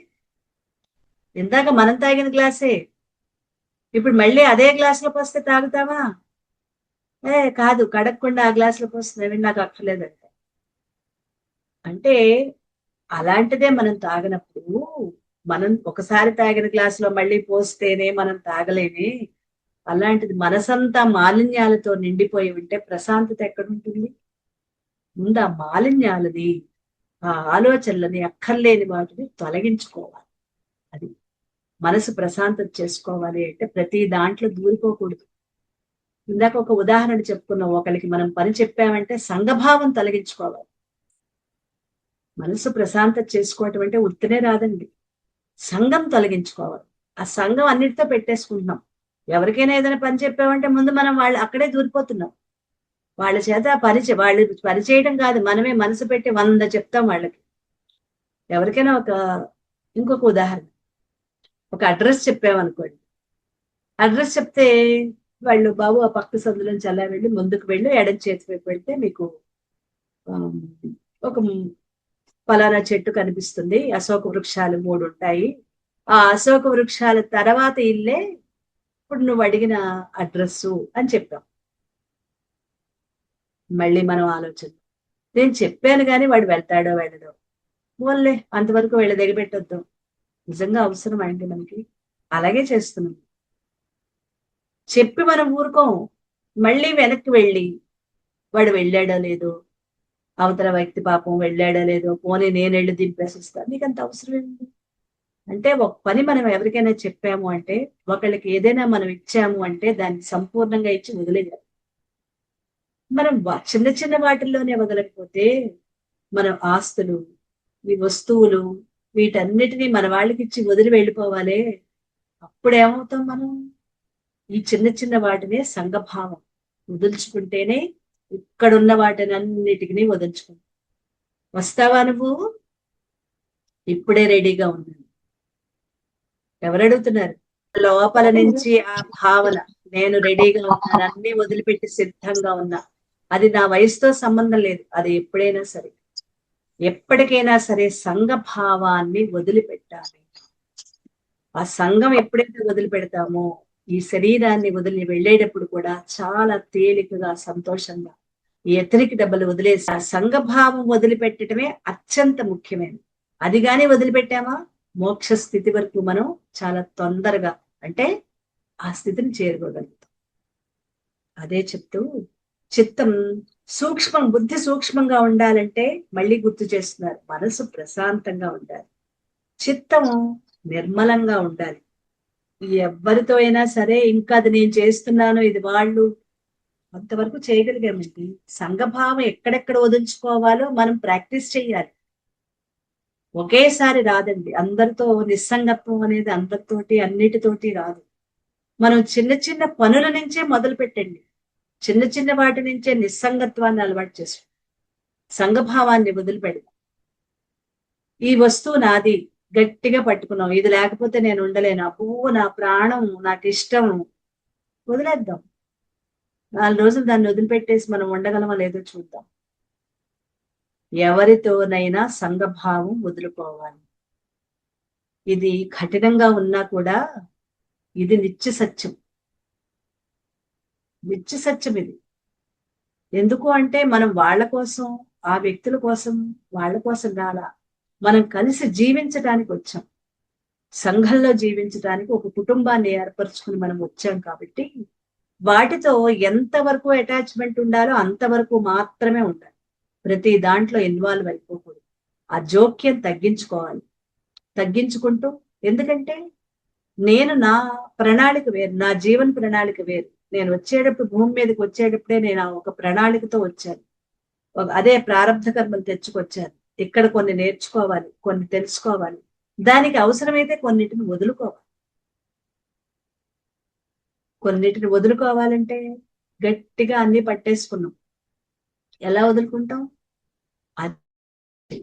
ఇందాక మనం తాగిన గ్లాసే ఇప్పుడు మళ్ళీ అదే గ్లాస్ లో పోస్తే తాగుతావా? కాదు, కడగకుండా ఆ గ్లాస్ లో పోస్తుంది, నాకు అక్కర్లేదంట. అంటే అలాంటిదే మనం తాగినప్పుడు, మనం ఒకసారి తాగిన గ్లాస్ లో మళ్ళీ పోస్తేనే మనం తాగలేమే. అలాంటిది మనసంతా మాలిన్యాలతో నిండిపోయి ఉంటే ప్రశాంతత ఎక్కడుంటుంది? ముందు ఆ మాలిన్యాలని, ఆ ఆలోచనలని, అక్కర్లేని వాటిని తొలగించుకోవాలి. అది మనసు ప్రశాంతత చేసుకోవాలి అంటే ప్రతి దాంట్లో దూరిపోకూడదు. ఇందాక ఒక ఉదాహరణ చెప్పుకున్నాం, ఒకరికి మనం పని చెప్పామంటే సంఘభావం తొలగించుకోవాలి. మనసు ప్రశాంతత చేసుకోవటం అంటే ఉత్తనే రాదండి, సంఘం తొలగించుకోవాలి. ఆ సంఘం అన్నిటితో పెట్టేసుకుంటున్నాం. ఎవరికైనా ఏదైనా పని చెప్పామంటే ముందు మనం వాళ్ళు అక్కడే దూరిపోతున్నాం. వాళ్ళ చేత వాళ్ళు పని చేయడం కాదు, మనమే మనసు పెట్టి 100 చెప్తాం వాళ్ళకి. ఎవరికైనా ఇంకొక ఉదాహరణ, ఒక అడ్రస్ చెప్పామనుకోండి. అడ్రస్ చెప్తే వాళ్ళు, బాబు ఆ పక్క సందులోంచి అలా వెళ్ళి ముందుకు వెళ్ళి ఎడం చేతి వైపు వెళ్తే మీకు ఒక ఫలానా చెట్టు కనిపిస్తుంది, అశోక వృక్షాలు 3 ఉంటాయి, ఆ అశోక వృక్షాల తర్వాత ఇల్లే ఇప్పుడు నువ్వు అడిగిన అడ్రస్సు అని చెప్పాం. మళ్ళీ మనం ఆలోచన. నేను చెప్పాను కానీ వాడు వెళ్తాడో వెళ్ళడో, పోన్లే అంతవరకు వీళ్ళ దిగబెట్టొద్దాం. నిజంగా అవసరం అండి మనకి? అలాగే చేస్తున్నాం. చెప్పి మనం ఊరుకోం. మళ్ళీ వెనక్కి వెళ్ళి వాడు వెళ్ళాడో లేదో, అవతల వ్యక్తి పాపం వెళ్ళాడో లేదో, పోనీ నేను వెళ్ళి దింపేసిస్తాను. నీకు అంత అవసరం ఏంటి? అంటే ఒక పని మనం ఎవరికైనా చెప్పాము అంటే, ఒకళ్ళకి ఏదైనా మనం ఇచ్చాము అంటే దాన్ని సంపూర్ణంగా ఇచ్చి వదిలేయాలి. మనం చిన్న చిన్న వాటిల్లోనే వదలకపోతే, మనం ఆస్తులు, ఈ వస్తువులు, వీటన్నిటినీ మన వాళ్ళకి ఇచ్చి వదిలి వెళ్ళిపోవాలి. అప్పుడేమవుతాం మనం? ఈ చిన్న చిన్న వాటినే సంఘభావం. వదులుచుకుంటేనే ఇక్కడున్న వాటిని అన్నిటికీ వదులుచుకుంటాం. వస్తావా నువ్వు? ఇప్పుడే రెడీగా ఉన్నాను. ఎవరు అడుగుతున్నారు? లోపల నుంచి ఆ భావన, నేను రెడీగా ఉన్నాను, అన్ని వదిలిపెట్టి సిద్ధంగా ఉన్నా. అది నా వయసుతో సంబంధం లేదు. అది ఎప్పుడైనా సరే, ఎప్పటికైనా సరే సంఘ భావాన్ని వదిలిపెట్టాలి. ఆ సంఘం ఎప్పుడైతే వదిలిపెడతామో, ఈ శరీరాన్ని వదిలి వెళ్ళేటప్పుడు కూడా చాలా తేలికగా, సంతోషంగా, ఈ ఎత్తరికి డబ్బులు వదిలేసి ఆ సంఘభావం వదిలిపెట్టడమే అత్యంత ముఖ్యమైనది. అది గాని వదిలిపెట్టామా, మోక్ష స్థితి వరకు మనం చాలా తొందరగా, అంటే ఆ స్థితిని చేరుకోగలుగుతాం. అదే చెప్తూ, చిత్తం సూక్ష్మం, బుద్ధి సూక్ష్మంగా ఉండాలంటే మళ్ళీ గుర్తు చేస్తున్నారు, మనసు ప్రశాంతంగా ఉండాలి, చిత్తం నిర్మలంగా ఉండాలి. ఎవరితో అయినా సరే ఇంకా అది నేను చేస్తున్నాను, ఇది వాళ్ళు, అంతవరకు చేయగలిగామండి. సంఘభావం ఎక్కడెక్కడ వదిలించుకోవాలో మనం ప్రాక్టీస్ చేయాలి. ఒకేసారి రాదండి. అందరితో నిస్సంగత్వం అనేది అందరితోటి అన్నిటితోటి రాదు. మనం చిన్న చిన్న పనుల నుంచే మొదలు పెట్టండి. చిన్న చిన్న వాటి నుంచే నిస్సంగత్వాన్ని అలవాటు చేసు, సంఘభావాన్ని వదిలిపెడదాం. ఈ వస్తువు నాది, గట్టిగా పట్టుకున్నాం, ఇది లేకపోతే నేను ఉండలేను, అబ్బో నా ప్రాణం, నాకు ఇష్టం, వదిలేద్దాం. 4 రోజులు దాన్ని వదిలిపెట్టేసి మనం ఉండగలమా లేదో చూద్దాం. ఎవరితోనైనా సంఘభావం వదులుకోవాలి. ఇది కఠినంగా ఉన్నా కూడా ఇది నిత్య సత్యం. నిత్య సత్యం ఇది. ఎందుకు అంటే మనం వాళ్ళ కోసం, ఆ వ్యక్తుల కోసం, వాళ్ళ కోసం రాలా, మనం కలిసి జీవించడానికి వచ్చాం. సంఘంలో జీవించడానికి ఒక కుటుంబాన్ని ఏర్పరచుకుని మనం వచ్చాం కాబట్టి, వాటితో ఎంతవరకు అటాచ్మెంట్ ఉండాలో అంతవరకు మాత్రమే ఉండాలి. ప్రతి దాంట్లో ఇన్వాల్వ్ అయిపోకూడదు. ఆ జోక్యం తగ్గించుకోవాలి. తగ్గించుకుంటూ, ఎందుకంటే నేను నా ప్రణాళిక వేరు, నా జీవన ప్రణాళిక వేరు. నేను వచ్చేటప్పుడు, భూమి మీదకి వచ్చేటప్పుడే నేను ఒక ప్రణాళికతో వచ్చాను. అదే ప్రారంభ కర్మలు తెచ్చుకొచ్చాను. ఇక్కడ కొన్ని నేర్చుకోవాలి, కొన్ని తెలుసుకోవాలి, దానికి అవసరమైతే కొన్నిటిని వదులుకోవాలి. కొన్నిటిని వదులుకోవాలంటే గట్టిగా అన్ని పట్టేసుకున్నాం. ఎలా వదులుకుంటాం? అది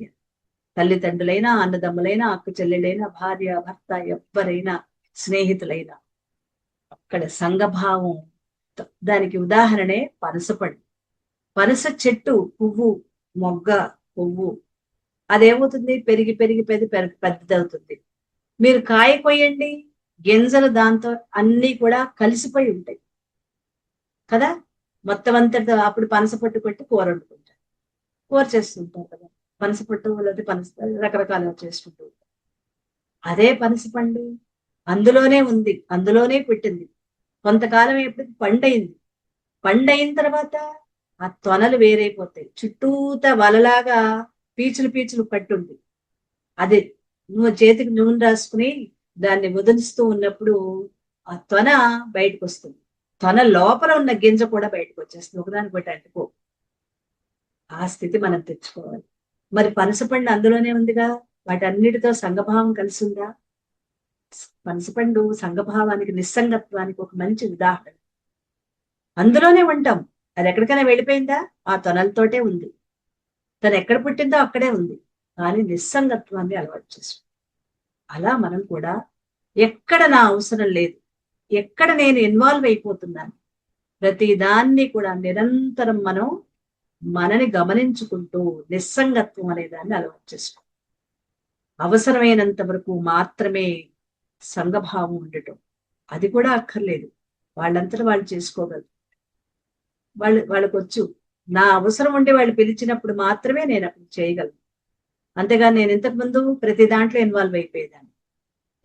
తల్లిదండ్రులైనా, అన్నదమ్ములైనా, అక్క చెల్లెలైనా, భార్య భర్త, ఎవ్వరైనా, స్నేహితులైనా, అక్కడ సంఘభావం. దానికి ఉదాహరణే పనసపండు. పనస చెట్టు పువ్వు, మొగ్గ, పువ్వు, అదేమవుతుంది? పెరిగి పెరిగి పెరిగి పెద్దదవుతుంది. మీరు కాయ కొయ్యండి, గింజలు దాంతో అన్ని కూడా కలిసిపోయి ఉంటాయి కదా. మొత్తం అంతటితో అప్పుడు పనస పొట్టు కొట్టి కూర వండుకుంటారు, కూర చేస్తుంటారు కదా. పనస పొట్టు లేకపోతే పనస రకరకాలుగా చేసుకుంటూ ఉంటారు. అదే పనస పండు అందులోనే ఉంది, అందులోనే పుట్టింది. కొంతకాలం ఎప్పుడు పండయింది. పండయిన తర్వాత ఆ తొనలు వేరైపోతాయి, చుట్టూత వలలాగా పీచులు పీచులు పట్టుంది. అది నువ్వు చేతికి నూనె రాసుకుని దాన్ని వదిలిస్తూ ఉన్నప్పుడు ఆ తొన బయటకు వస్తుంది. తొన లోపల ఉన్న గింజ కూడా బయటకు వచ్చేస్తుంది, ఒకదాని ఒకటి అంటుకో. ఆ స్థితి మనం తెచ్చుకోవాలి. మరి పనసపండు అందులోనే ఉందిగా, వాటన్నిటితో సంఘభావం కలిసి ఉందా? పనసపండు సంఘభావానికి, నిస్సంగత్వానికి ఒక మంచి ఉదాహరణ. అందులోనే ఉంటాం. అది ఎక్కడికైనా వెళ్ళిపోయిందా? ఆ తొనలతోటే ఉంది. తను ఎక్కడ పుట్టిందో అక్కడే ఉంది, కానీ నిస్సంగత్వాన్ని అలవాటు చేసు. అలా మనం కూడా ఎక్కడ నా అవసరం లేదు, ఎక్కడ నేను ఇన్వాల్వ్ అయిపోతున్నాను, ప్రతి దాన్ని కూడా నిరంతరం మనం మనని గమనించుకుంటూ నిస్సంగత్వం అనే దాన్ని అలవాటు చేసుకో. అవసరమైనంత వరకు మాత్రమే సంఘభావం ఉండటం. అది కూడా అక్కర్లేదు, వాళ్ళంతటా వాళ్ళు చేసుకోగలరు. వాళ్ళకొచ్చు. నా అవసరం ఉండి వాళ్ళు పిలిచినప్పుడు మాత్రమే నేను అప్పుడు చేయగలను. అంతేగాని నేను ఇంతకు ముందు ప్రతి దాంట్లో ఇన్వాల్వ్ అయిపోయేదాన్ని.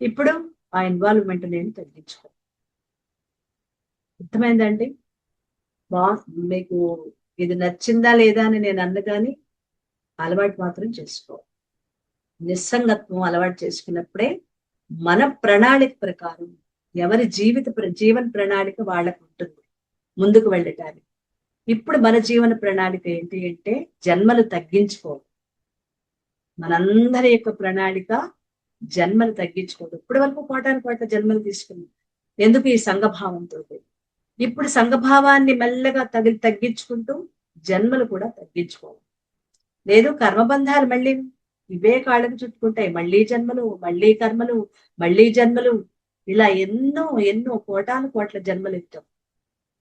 ఇప్పుడు ఆ ఇన్వాల్వ్మెంట్ నేను తగ్గించుకో. అర్థమైందండి? బా మీకు ఇది నచ్చిందా లేదా అని నేను అన్న కానీ అలవాటు మాత్రం చేసుకో. నిస్సంగత్వం అలవాటు చేసుకున్నప్పుడే మన ప్రణాళిక ప్రకారం ఎవరి జీవన ప్రణాళిక వాళ్ళకు ఉంటుంది ముందుకు వెళ్ళటానికి. ఇప్పుడు మన జీవన ప్రణాళిక ఏంటి అంటే జన్మలు తగ్గించుకోవడం. మనందరి యొక్క ప్రణాళిక జన్మలు తగ్గించుకోవడం. ఇప్పటి వరకు కోటాను జన్మలు తీసుకున్నాం. ఎందుకు? ఈ సంఘభావంతో. ఇప్పుడు సంఘభావాన్ని మెల్లగా తగ్గించుకుంటూ జన్మలు కూడా తగ్గించుకోవాలి. లేదు కర్మబంధాలు మళ్ళీ ఇవే కాళ్ళకు చుట్టుకుంటాయి. మళ్ళీ జన్మలు, మళ్ళీ కర్మలు, మళ్ళీ జన్మలు, ఇలా ఎన్నో ఎన్నో కోట్ల జన్మలు ఇస్తాం.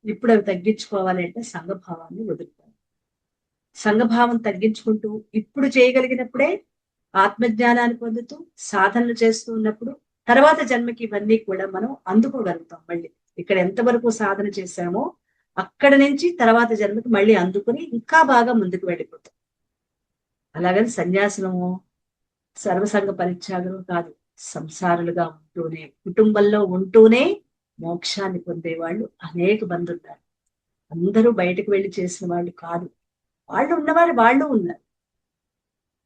ఇప్పుడు అవి తగ్గించుకోవాలి అంటే సంఘభావాన్ని వదులుకోవాలి. సంఘభావం తగ్గించుకుంటూ ఇప్పుడు చేయగలిగినప్పుడే ఆత్మజ్ఞానాన్ని పొందుతూ సాధనలు చేస్తూ ఉన్నప్పుడు తర్వాత జన్మకి ఇవన్నీ కూడా మనం అందుకోగలుగుతాం. మళ్ళీ ఇక్కడ ఎంతవరకు సాధన చేశామో అక్కడ నుంచి తర్వాత జన్మకి మళ్ళీ అందుకుని ఇంకా బాగా ముందుకు వెళ్ళిపోతాం. అలాగని సన్యాసనము సర్వసంగ పరిత్యాగం కాదు. సంసారులుగా ఉంటూనే కుటుంబంలో ఉంటూనే మోక్షాన్ని పొందేవాళ్ళు అనేక మంది ఉన్నారు. అందరూ బయటకు వెళ్ళి చేసిన వాళ్ళు కాదు. వాళ్ళు ఉన్నవారు వాళ్ళు ఉన్నారు.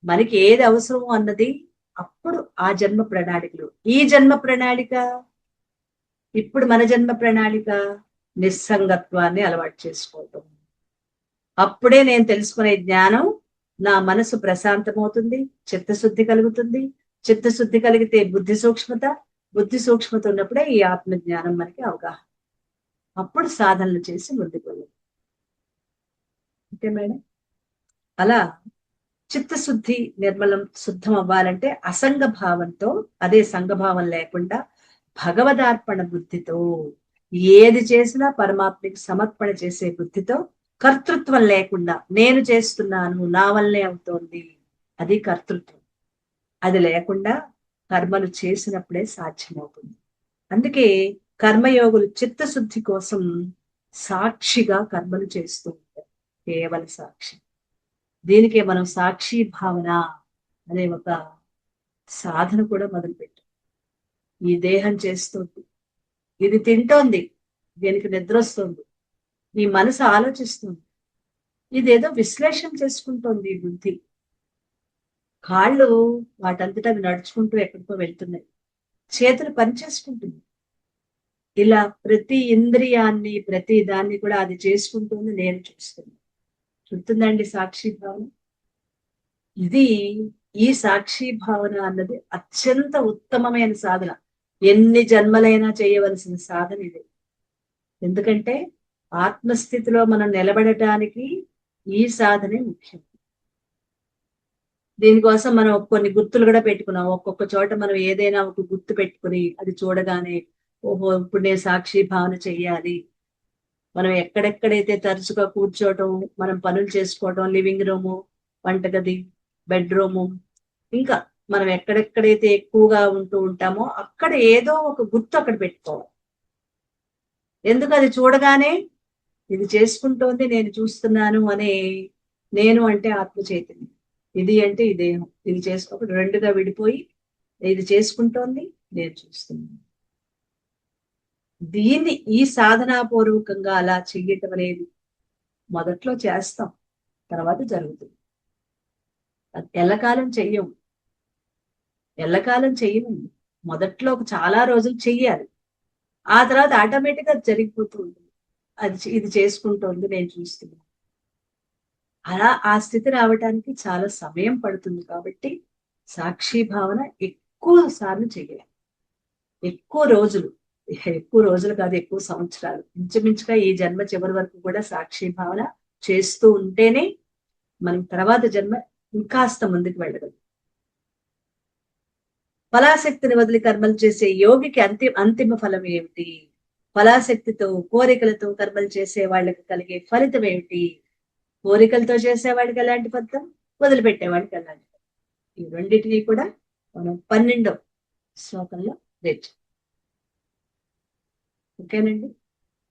మనకి ఏది అవసరమో అన్నది అప్పుడు ఆ జన్మ ప్రణాళికలు. ఈ జన్మ ప్రణాళిక ఇప్పుడు మన జన్మ ప్రణాళిక నిస్సంగత్వాన్ని అలవాటు చేసుకోవటం. అప్పుడే నేను తెలుసుకునే జ్ఞానం నా మనసు ప్రశాంతమవుతుంది, చిత్తశుద్ధి కలుగుతుంది. చిత్తశుద్ధి కలిగితే బుద్ధి సూక్ష్మత ఉన్నప్పుడే ఈ ఆత్మ జ్ఞానం మనకి అవగాహన. అప్పుడు సాధనలు చేసి ముందుకు వెళ్ళాలి. Okay madam? అలా చిత్తశుద్ధి నిర్మలం శుద్ధం అవ్వాలంటే అసంగ భావంతో, అదే సంఘభావం లేకుండా భగవదార్పణ బుద్ధితో ఏది చేసినా పరమాత్మకి సమర్పణ చేసే బుద్ధితో, కర్తృత్వం లేకుండా నేను చేస్తున్నాను నా వల్లే అవుతోంది అది కర్తృత్వం. అది లేకుండా కర్మలు చేసినప్పుడే సాధ్యమవుతుంది. అందుకే కర్మయోగులు చిత్తశుద్ధి కోసం సాక్షిగా కర్మలు చేస్తూ ఉంటారు. కేవల సాక్షి. దీనికే మనం సాక్షి భావన అనే ఒక సాధన కూడా మొదలుపెట్టాం. ఈ దేహం చేస్తుంది, ఇది తింటోంది, దీనికి నిద్ర వస్తుంది, ఈ మనసు ఆలోచిస్తుంది, ఇదేదో విశ్లేషణ చేసుకుంటోంది ఈ బుద్ధి. కాళ్ళు వాటంతటా అవి నడుచుకుంటూ ఎక్కడికో వెళ్తున్నాయి, చేతులు పనిచేసుకుంటుంది. ఇలా ప్రతి ఇంద్రియాన్ని ప్రతి దాన్ని కూడా అది చేసుకుంటుంది, నేను చూస్తున్నాను. చూస్తుందండి సాక్షి భావన. ఇది ఈ సాక్షి భావన అన్నది అత్యంత ఉత్తమమైన సాధన. ఎన్ని జన్మలైనా చేయవలసిన సాధన ఇది. ఎందుకంటే ఆత్మస్థితిలో మనం నిలబడటానికి ఈ సాధనే ముఖ్యం. దీనికోసం మనం కొన్ని గుర్తులు కూడా పెట్టుకున్నాం. ఒక్కొక్క చోట మనం ఏదైనా ఒక గుర్తు పెట్టుకుని అది చూడగానే ఓహో ఇప్పుడు నేను సాక్షి భావన చెయ్యాలి. మనం ఎక్కడెక్కడైతే తరచుగా కూర్చోవటం, మనం పనులు చేసుకోవటం, లివింగ్ రూము, వంటగది, బెడ్రూము, ఇంకా మనం ఎక్కడెక్కడైతే ఎక్కువగా ఉంటూ ఉంటామో అక్కడ ఏదో ఒక గుర్తు అక్కడ పెట్టుకోవాలి. ఎందుకు? అది చూడగానే ఇది చేసుకుంటోంది, నేను చూస్తున్నాను అనే, నేను అంటే ఆత్మ చైతన్యం, ఇది అంటే ఈ దేహం, ఇది చేసుకోకుండా రెండుగా విడిపోయి ఇది చేసుకుంటోంది, నేను చూస్తున్నాను. దీన్ని ఈ సాధనాపూర్వకంగా అలా చెయ్యటం అనేది మొదట్లో చేస్తాం, తర్వాత జరుగుతుంది. ఎల్లకాలం చెయ్యము, ఎల్లకాలం చెయ్యము. మొదట్లో చాలా రోజులు చెయ్యాలి, ఆ తర్వాత ఆటోమేటిక్ గా జరిగిపోతూ ఉంటుంది. ఇది చేసుకుంటోంది, నేను చూస్తున్నాను. అలా ఆ స్థితి రావడానికి చాలా సమయం పడుతుంది. కాబట్టి సాక్షి భావన ఎక్కువ సార్లు చెయ్యాలి, ఎక్కువ రోజులు కాదు, ఎక్కువ సంవత్సరాలు. ఇంచుమించుగా ఈ జన్మ చివరి వరకు కూడా సాక్షి భావన చేస్తూ ఉంటేనే మనం తర్వాత జన్మ ఇంకాస్త ముందుకు వెళ్ళగలం. ఫలాశక్తిని వదిలి కర్మలు చేసే యోగికి అంతిమ ఫలం ఏమిటి? ఫలాశక్తితో కోరికలతో కర్మలు చేసే వాళ్ళకి కలిగే ఫలితం ఏమిటి? కోరికలతో చేసేవాడికి ఎలాంటి ఫలితం, వదిలిపెట్టేవాడికి ఎలాంటి ఫలితం? ఈ రెండింటినీ కూడా మనం 12వ శ్లోకంలో నేర్చుకుందాం. ఓకేనండి.